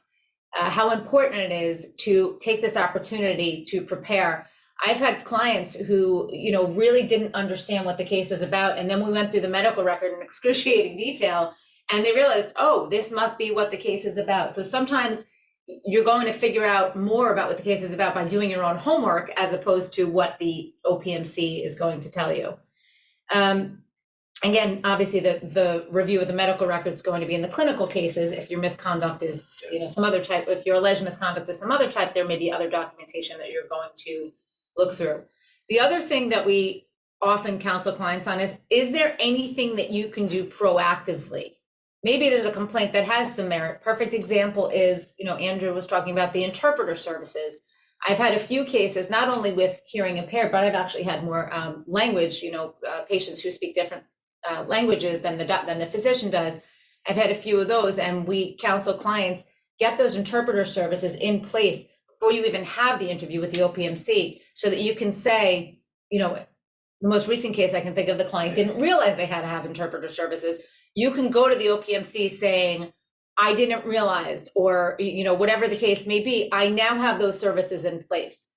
how important it is to take this opportunity to prepare. I've had clients who, really didn't understand what the case was about. And then we went through the medical record in excruciating detail, and they realized, oh, this must be what the case is about. So sometimes you're going to figure out more about what the case is about by doing your own homework as opposed to what the OPMC is going to tell you. Again, obviously the review of the medical record is going to be in the clinical cases. If your misconduct is, some other type, if your alleged misconduct is some other type, there may be other documentation that you're going to look through. The other thing that we often counsel clients on is there anything that you can do proactively? Maybe there's a complaint that has some merit. Perfect example is, Andrew was talking about the interpreter services. I've had a few cases, not only with hearing impaired, but I've actually had more language, patients who speak different languages than the physician does. I've had a few of those, and we counsel clients, get those interpreter services in place before you even have the interview with the OPMC, so that you can say, the most recent case I can think of, the client didn't realize they had to have interpreter services. You can go to the OPMC saying, I didn't realize, or, whatever the case may be, I now have those services in place.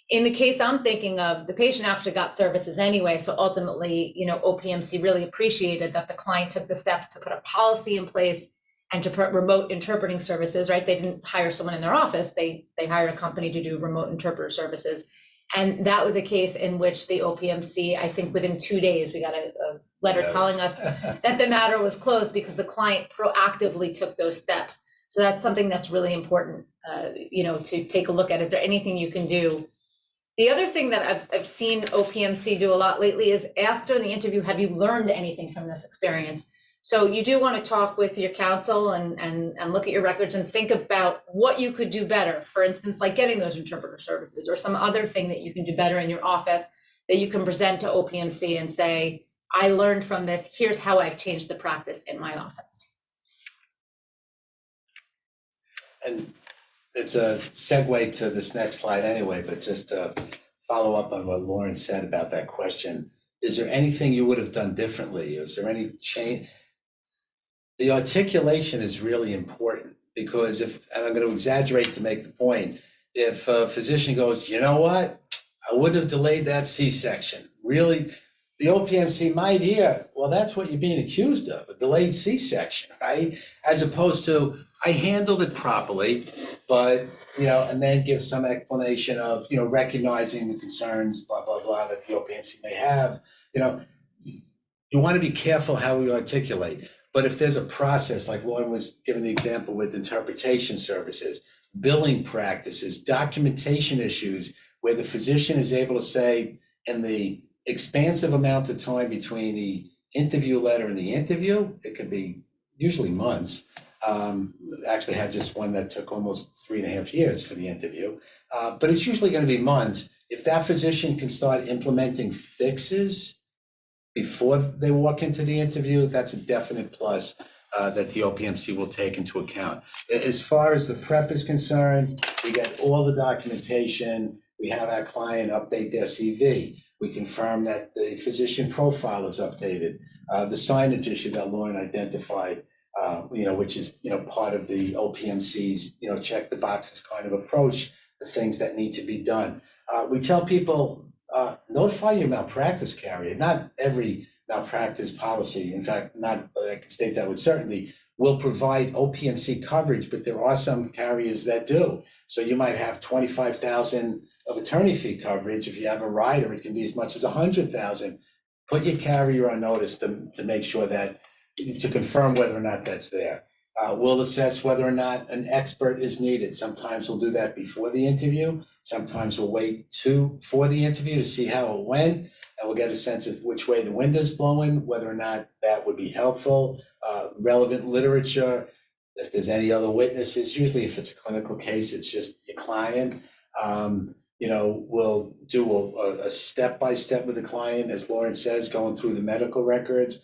In the case I'm thinking of, the patient actually got services anyway. So ultimately, OPMC really appreciated that the client took the steps to put a policy in place and to put remote interpreting services, right? They didn't hire someone in their office. They hired a company to do remote interpreter services. And that was a case in which the OPMC, I think within 2 days, we got a letter telling us that the matter was closed because the client proactively took those steps. So that's something that's really important, to take a look at. Is there anything you can do? The other thing that I've seen OPMC do a lot lately is ask during the interview, have you learned anything from this experience? So you do want to talk with your counsel and look at your records and think about what you could do better. For instance, like getting those interpreter services or some other thing that you can do better in your office that you can present to OPMC and say, I learned from this, here's how I've changed the practice in my office. And it's a segue to this next slide anyway, but just to follow up on what Lauren said about that question, is there anything you would have done differently? Is there any change? The articulation is really important because and I'm going to exaggerate to make the point, if a physician goes, you know what, I wouldn't have delayed that C-section. Really, the OPMC might hear, well, that's what you're being accused of, a delayed C-section, right? As opposed to, I handled it properly, but, and then give some explanation of, recognizing the concerns, blah, blah, blah, that the OPMC may have. You want to be careful how we articulate. But if there's a process, like Lauren was giving the example with interpretation services, billing practices, documentation issues, where the physician is able to say, in the expansive amount of time between the interview letter and the interview, it could be usually months. Actually had just one that took almost 3.5 years for the interview, but it's usually going to be months. If that physician can start implementing fixes before they walk into the interview, that's a definite plus that the OPMC will take into account. As far as the prep is concerned, we get all the documentation. We have our client update their CV. We confirm that the physician profile is updated. The signage issue that Lauren identified, which is, part of the OPMC's, check the boxes kind of approach to things that need to be done. We tell people, notify your malpractice carrier. Not every malpractice policy, in fact, I can state that with certainty, will provide OPMC coverage, but there are some carriers that do. So you might have 25,000 of attorney fee coverage. If you have a rider, it can be as much as 100,000. Put your carrier on notice to make sure that, to confirm whether or not that's there. We'll assess whether or not an expert is needed. Sometimes we'll do that before the interview. Sometimes we'll wait for the interview to see how it went, and we'll get a sense of which way the wind is blowing, whether or not that would be helpful. Relevant literature, if there's any other witnesses, usually if it's a clinical case, it's just your client. We'll do a step-by-step with the client, as Lauren says, going through the medical records.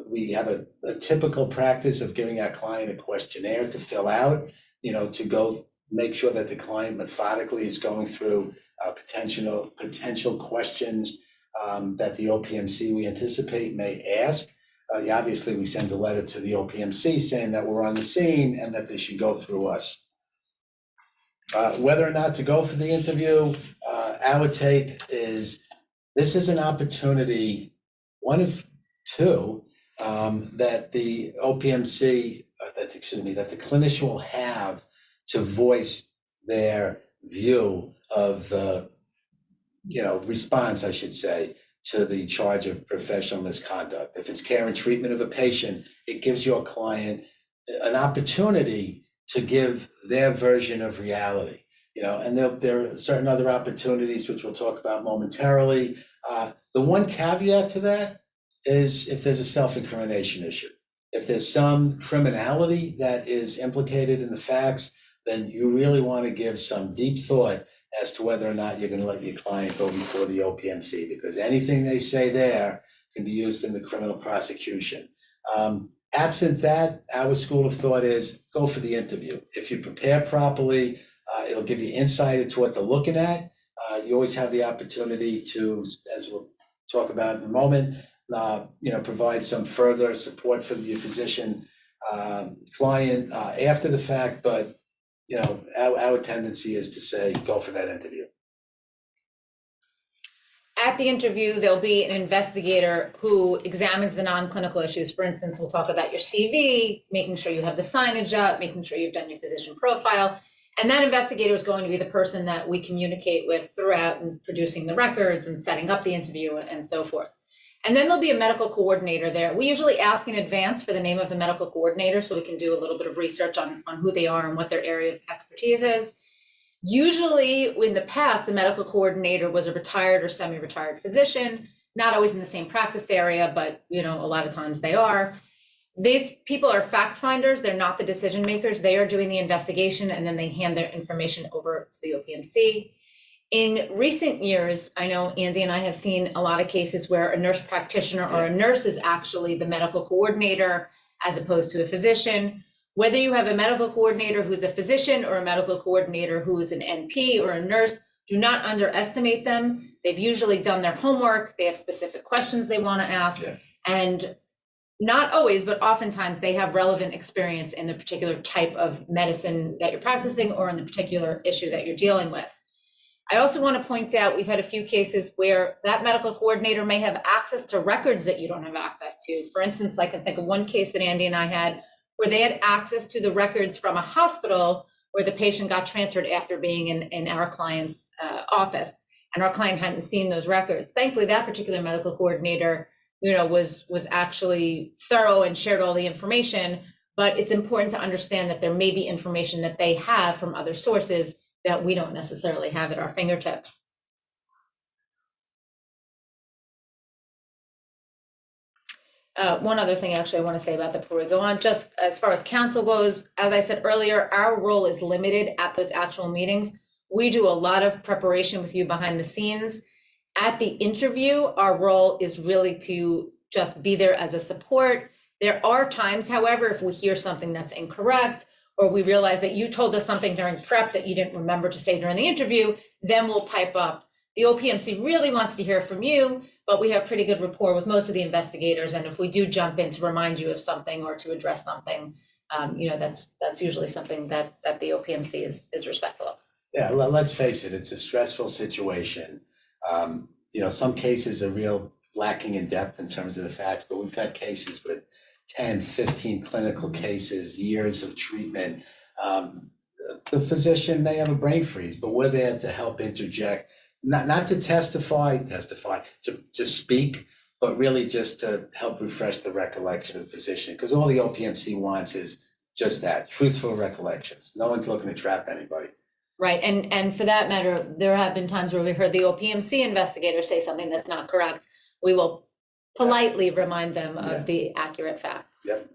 We have a typical practice of giving our client a questionnaire to fill out, to go make sure that the client methodically is going through potential questions that the OPMC we anticipate may ask. Obviously, we send a letter to the OPMC saying that we're on the scene and that they should go through us. Whether or not to go for the interview, our take is this is an opportunity, one of two, that the OPMC, that the clinician will have to voice their view of the, response, I should say, to the charge of professional misconduct. If it's care and treatment of a patient, it gives your client an opportunity to give their version of reality, and there are certain other opportunities which we'll talk about momentarily. The one caveat to that is if there's a self-incrimination issue. If there's some criminality that is implicated in the facts, then you really want to give some deep thought as to whether or not you're going to let your client go before the OPMC, because anything they say there can be used in the criminal prosecution. Absent that, our school of thought is go for the interview. If you prepare properly, it'll give you insight into what they're looking at. You always have the opportunity to, as we'll talk about in a moment, provide some further support for your physician client after the fact. But our tendency is to say go for that interview. At the interview, there'll be an investigator who examines the non-clinical issues. For instance, we'll talk about your CV, making sure you have the signage up, making sure you've done your physician profile. And that investigator is going to be the person that we communicate with throughout and producing the records and setting up the interview and so forth. And then there'll be a medical coordinator there. We usually ask in advance for the name of the medical coordinator so we can do a little bit of research on who they are and what their area of expertise is. Usually in the past, the medical coordinator was a retired or semi-retired physician, not always in the same practice area, but a lot of times they are. These people are fact finders. They're not the decision makers. They are doing the investigation and then they hand their information over to the OPMC. In recent years, I know Andy and I have seen a lot of cases where a nurse practitioner or a nurse is actually the medical coordinator as opposed to a physician. Whether you have a medical coordinator who's a physician or a medical coordinator who is an NP or a nurse, do not underestimate them. They've usually done their homework. They have specific questions they want to ask. And not always, but oftentimes they have relevant experience in the particular type of medicine that you're practicing or in the particular issue that you're dealing with. I also want to point out we've had a few cases where that medical coordinator may have access to records that you don't have access to. For instance, I can think of one case that Andy and I had where they had access to the records from a hospital where the patient got transferred after being in our client's office, and our client hadn't seen those records. Thankfully, that particular medical coordinator was actually thorough and shared all the information, but it's important to understand that there may be information that they have from other sources that we don't necessarily have at our fingertips. One other thing actually I want to say about that before we go on, just as far as counsel goes, as I said earlier, our role is limited at those actual meetings. We do a lot of preparation with you behind the scenes. At the interview, our role is really to just be there as a support. There are times, however, if we hear something that's incorrect, or we realize that you told us something during prep that you didn't remember to say during the interview, then we'll pipe up. The OPMC really wants to hear from you, but we have pretty good rapport with most of the investigators. And if we do jump in to remind you of something or to address something, that's usually something that the OPMC is respectful of. Yeah, let's face it, it's a stressful situation. Some cases are real lacking in depth in terms of the facts, but we've had cases with 10, 15 clinical cases, years of treatment. The physician may have a brain freeze, but we're there to help interject, not to testify, to speak, but really just to help refresh the recollection of the physician, because all the OPMC wants is just that, truthful recollections. No one's looking to trap anybody. Right, and for that matter, there have been times where we heard the OPMC investigator say something that's not correct. We will politely remind them of the accurate facts. Yep.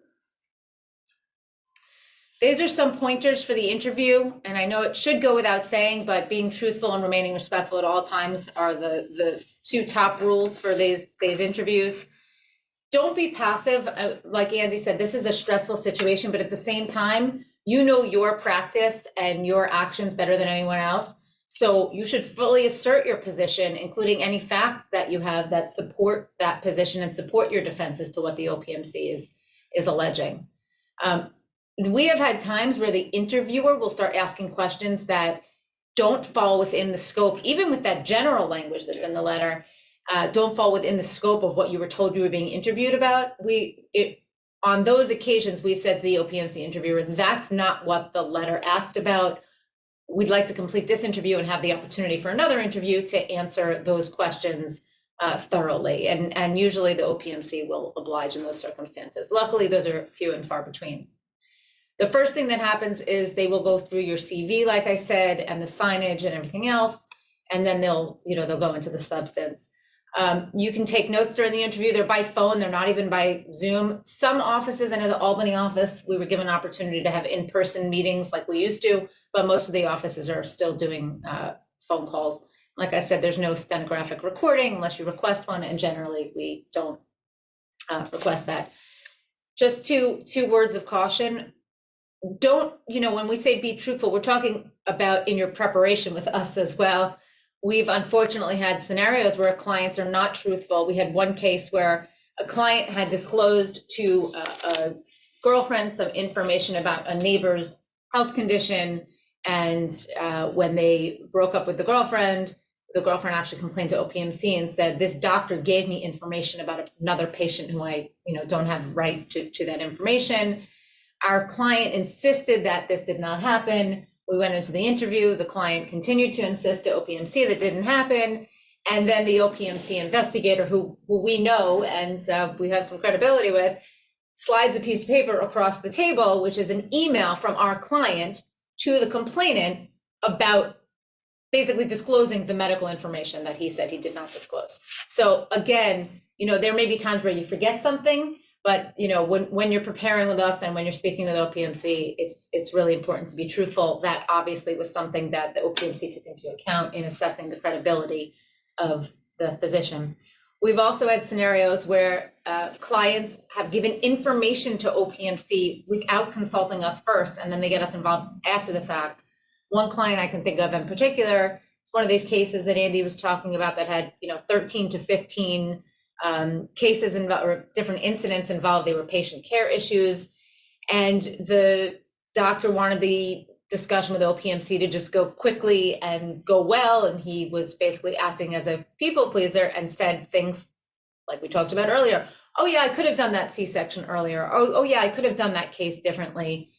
These are some pointers for the interview, and I know it should go without saying, but being truthful and remaining respectful at all times are the two top rules for these interviews. Don't be passive. Like Andy said, this is a stressful situation, but at the same time, you know your practice and your actions better than anyone else. So you should fully assert your position, including any facts that you have that support that position and support your defense as to what the OPMC is alleging. We have had times where the interviewer will start asking questions that don't fall within the scope, even with that general language that's in the letter, don't fall within the scope of what you were told you were being interviewed about. On those occasions, we said to the OPMC interviewer, that's not what the letter asked about. We'd like to complete this interview and have the opportunity for another interview to answer those questions thoroughly. And usually the OPMC will oblige in those circumstances. Luckily, those are few and far between. The first thing that happens is they will go through your CV, like I said, and the signage and everything else, and then they'll go into the substance. You can take notes during the interview. They're by phone. They're not even by Zoom. Some offices, I know the Albany office, we were given an opportunity to have in-person meetings like we used to, but most of the offices are still doing phone calls. Like I said, there's no stenographic recording unless you request one, and generally we don't request that. Just two words of caution. Don't, when we say be truthful, we're talking about in your preparation with us as well. We've unfortunately had scenarios where clients are not truthful. We had one case where a client had disclosed to a girlfriend some information about a neighbor's health condition. And when they broke up with the girlfriend actually complained to OPMC and said, this doctor gave me information about another patient who I don't have right to that information. Our client insisted that this did not happen. We went into the interview, the client continued to insist to OPMC that didn't happen. And then the OPMC investigator, who we know and we have some credibility with, slides a piece of paper across the table, which is an email from our client to the complainant about basically disclosing the medical information that he said he did not disclose. So again, there may be times where you forget something, but when you're preparing with us and when you're speaking with OPMC, it's really important to be truthful. That obviously was something that the OPMC took into account in assessing the credibility of the physician. We've also had scenarios where clients have given information to OPMC without consulting us first, and then they get us involved after the fact. One client I can think of in particular, it's one of these cases that Andy was talking about that had 13 to 15 cases or different incidents involved. They were patient care issues, and the doctor wanted the discussion with OPMC to just go quickly and go well, and he was basically acting as a people pleaser and said things like we talked about earlier. Oh yeah, I could have done that C-section earlier. Oh yeah, I could have done that case differently.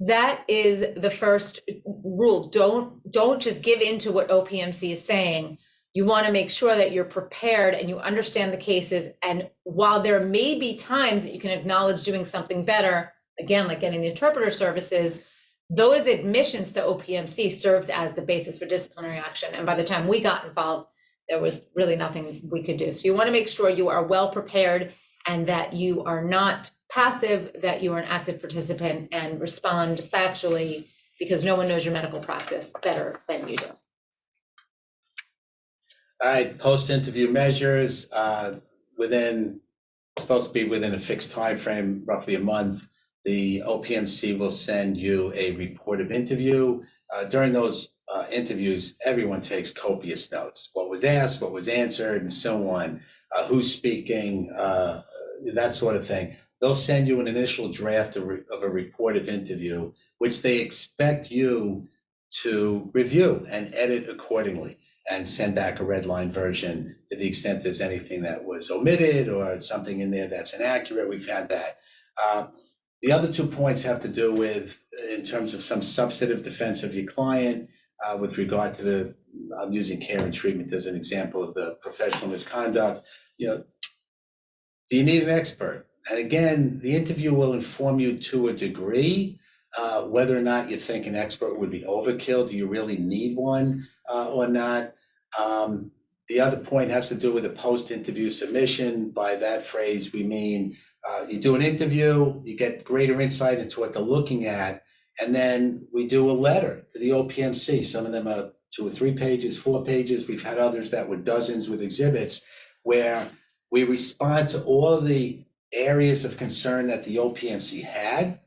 That is the first rule. Don't just give in to what OPMC is saying. You want to make sure that you're prepared and you understand the cases. And while there may be times that you can acknowledge doing something better, again, like getting the interpreter services, those admissions to OPMC served as the basis for disciplinary action. And by the time we got involved, there was really nothing we could do. So you want to make sure you are well prepared and that you are not passive, that you are an active participant and respond factually, because no one knows your medical practice better than you do. All right, post-interview measures, supposed to be within a fixed time frame, roughly a month. The OPMC will send you a report of interview. During those interviews, everyone takes copious notes. What was asked, what was answered, and so on. Who's speaking, that sort of thing. They'll send you an initial draft of a report of interview, which they expect you to review and edit accordingly and send back a red line version to the extent there's anything that was omitted or something in there that's inaccurate. We've had that. The other 2 points have to do with, in terms of some substantive defense of your client, with regard to I'm using care and treatment as an example of the professional misconduct. Do you need an expert? And again, the interview will inform you to a degree whether or not you think an expert would be overkill. Do you really need one or not? The other point has to do with a post-interview submission. By that phrase, we mean you do an interview, you get greater insight into what they're looking at, and then we do a letter to the OPMC. Some of them are 2 or 3 pages, 4 pages. We've had others that were dozens with exhibits, where we respond to all of the areas of concern that the OPMC had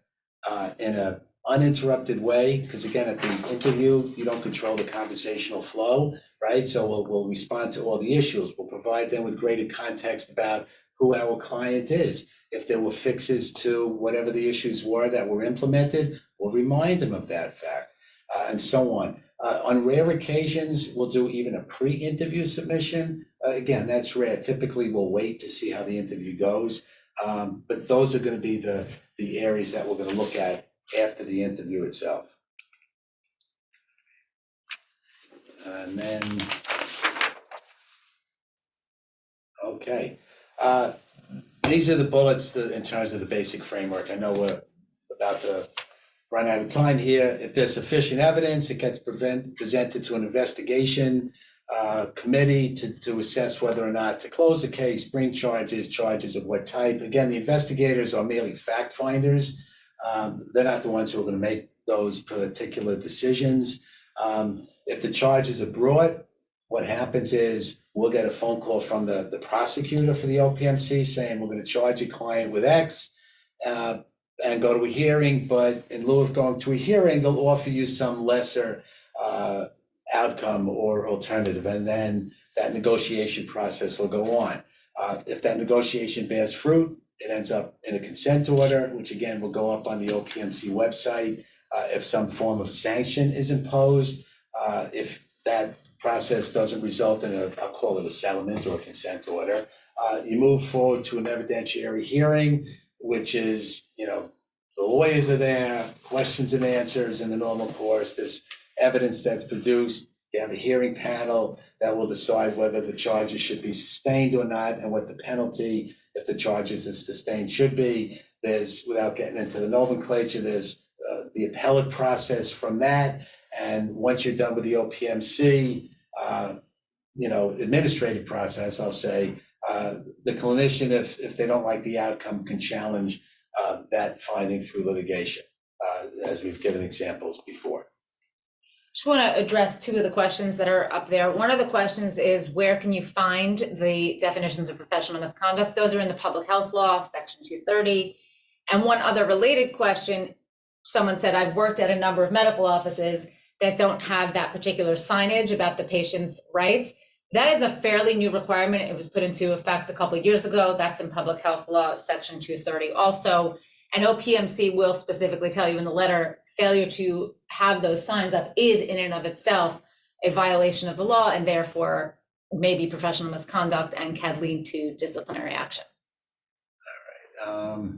in an uninterrupted way, because again, at the interview, you don't control the conversational flow, right? So we'll respond to all the issues. We'll provide them with greater context about who our client is. If there were fixes to whatever the issues were that were implemented, we'll remind them of that fact, and so on. On rare occasions, we'll do even a pre-interview submission. Again, that's rare. Typically, we'll wait to see how the interview goes. But those are going to be the areas that we're going to look at after the interview itself. And then, okay. These are the bullets in terms of the basic framework. I know we're about to run out of time here. If there's sufficient evidence, it gets presented to an investigation committee to assess whether or not to close the case, bring charges of what type. Again, the investigators are merely fact finders. They're not the ones who are going to make those particular decisions. If the charges are brought, what happens is we'll get a phone call from the prosecutor for the OPMC saying we're going to charge a client with X and go to a hearing, but in lieu of going to a hearing, they'll offer you some lesser outcome or alternative, and then that negotiation process will go on. If that negotiation bears fruit, it ends up in a consent order, which again will go up on the OPMC website. If some form of sanction is imposed, if that process doesn't result in I'll call it a settlement or a consent order, you move forward to an evidentiary hearing, which is, the lawyers are there, questions and answers in the normal course. There's evidence that's produced. You have a hearing panel that will decide whether the charges should be sustained or not and what the penalty, if the charges are sustained, should be. There's, without getting into the nomenclature, there's the appellate process from that. And once you're done with the OPMC, administrative process, I'll say, the clinician, if they don't like the outcome, can challenge that finding through litigation, as we've given examples before. Just want to address two of the questions that are up there. One of the questions is, where can you find the definitions of professional misconduct? Those are in the public health law, section 230. And one other related question, someone said, I've worked at a number of medical offices that don't have that particular signage about the patient's rights. That is a fairly new requirement. It was put into effect a couple of years ago. That's in public health law, section 230 also. And OPMC will specifically tell you in the letter, failure to have those signs up is in and of itself a violation of the law, and therefore may be professional misconduct and can lead to disciplinary action. All right.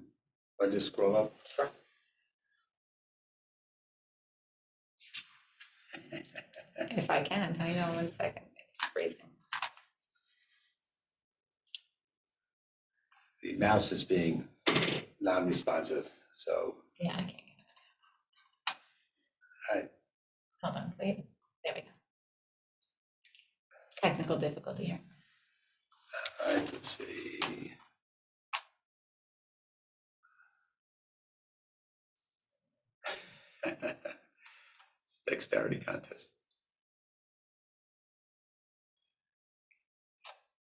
I'll just scroll up. Sure. If I can, hang on 1 second. It's freezing. The mouse is being non-responsive, so. Yeah, I can't. All right. Hold on, wait. There we go. Technical difficulty here. All right, let's see. Dexterity contest.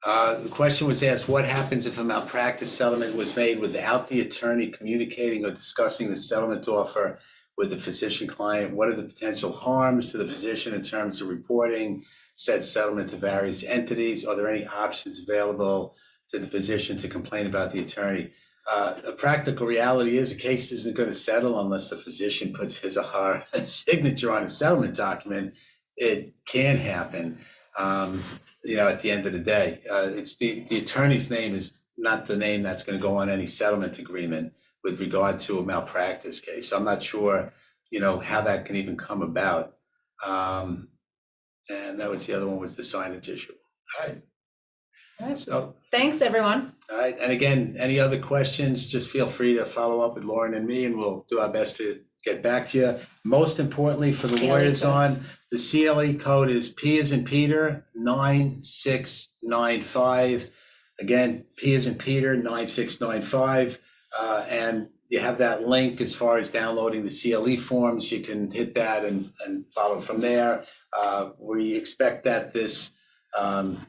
The question was asked, what happens if a malpractice settlement was made without the attorney communicating or discussing the settlement offer with the physician client? What are the potential harms to the physician in terms of reporting said settlement to various entities? Are there any options available to the physician to complain about the attorney? A practical reality is a case isn't going to settle unless the physician puts his or her signature on a settlement document. It can happen, at the end of the day. It's the attorney's name is not the name that's going to go on any settlement agreement with regard to a malpractice case. So I'm not sure, how that can even come about. And that was the other one, was the signage issue. All right. All right. So thanks, everyone. All right. And again, any other questions, just feel free to follow up with Lauren and me, and we'll do our best to get back to you. Most importantly, for the lawyers on, the CLE code is P as in Peter 9695. Again, P as in Peter 9695. And you have that link as far as downloading the CLE forms. You can hit that and follow from there. We expect that this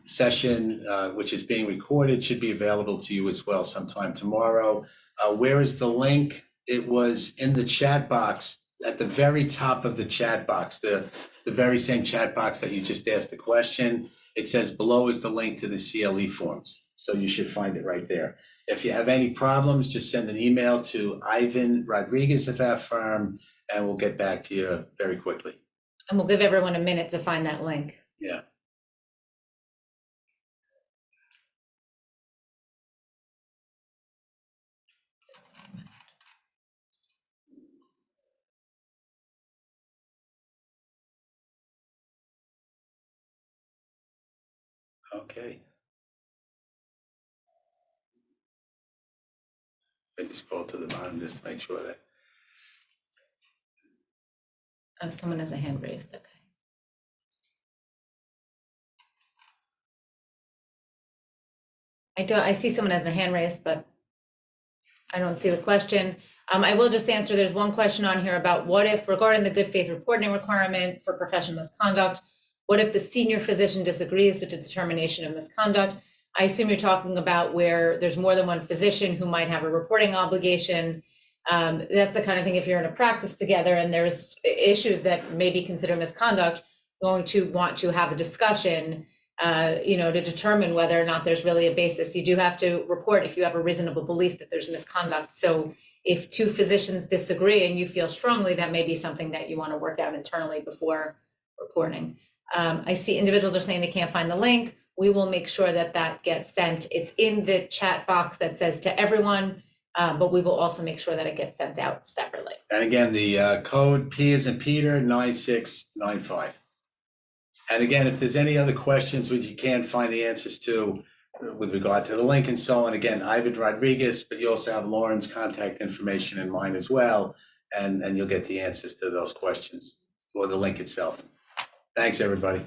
session, which is being recorded, should be available to you as well sometime tomorrow. Where is the link? It was in the chat box at the very top of the chat box, the very same chat box that you just asked the question. It says below is the link to the CLE forms. So you should find it right there. If you have any problems, just send an email to Ivan Rodriguez of our firm, and we'll get back to you very quickly. And we'll give everyone a minute to find that link. Yeah. Okay. I just scroll to the bottom just to make sure that. Oh, someone has a hand raised. Okay. I see someone has their hand raised, but I don't see the question. I will just answer, there's one question on here about what if, regarding the good faith reporting requirement for professional misconduct, what if the senior physician disagrees with the determination of misconduct? I assume you're talking about where there's more than one physician who might have a reporting obligation. That's the kind of thing, if you're in a practice together and there's issues that may be considered misconduct, going to want to have a discussion, to determine whether or not there's really a basis. You do have to report if you have a reasonable belief that there's misconduct. So if two physicians disagree and you feel strongly, that may be something that you want to work out internally before reporting. I see individuals are saying they can't find the link. We will make sure that that gets sent. It's in the chat box that says to everyone. but we will also make sure that it gets sent out separately. And again, the code P as in Peter 9695. And again, if there's any other questions which you can't find the answers to with regard to the link and so on, again, Ivan Rodriguez, but you also have Lauren's contact information in mind as well, and you'll get the answers to those questions or the link itself. Thanks, everybody.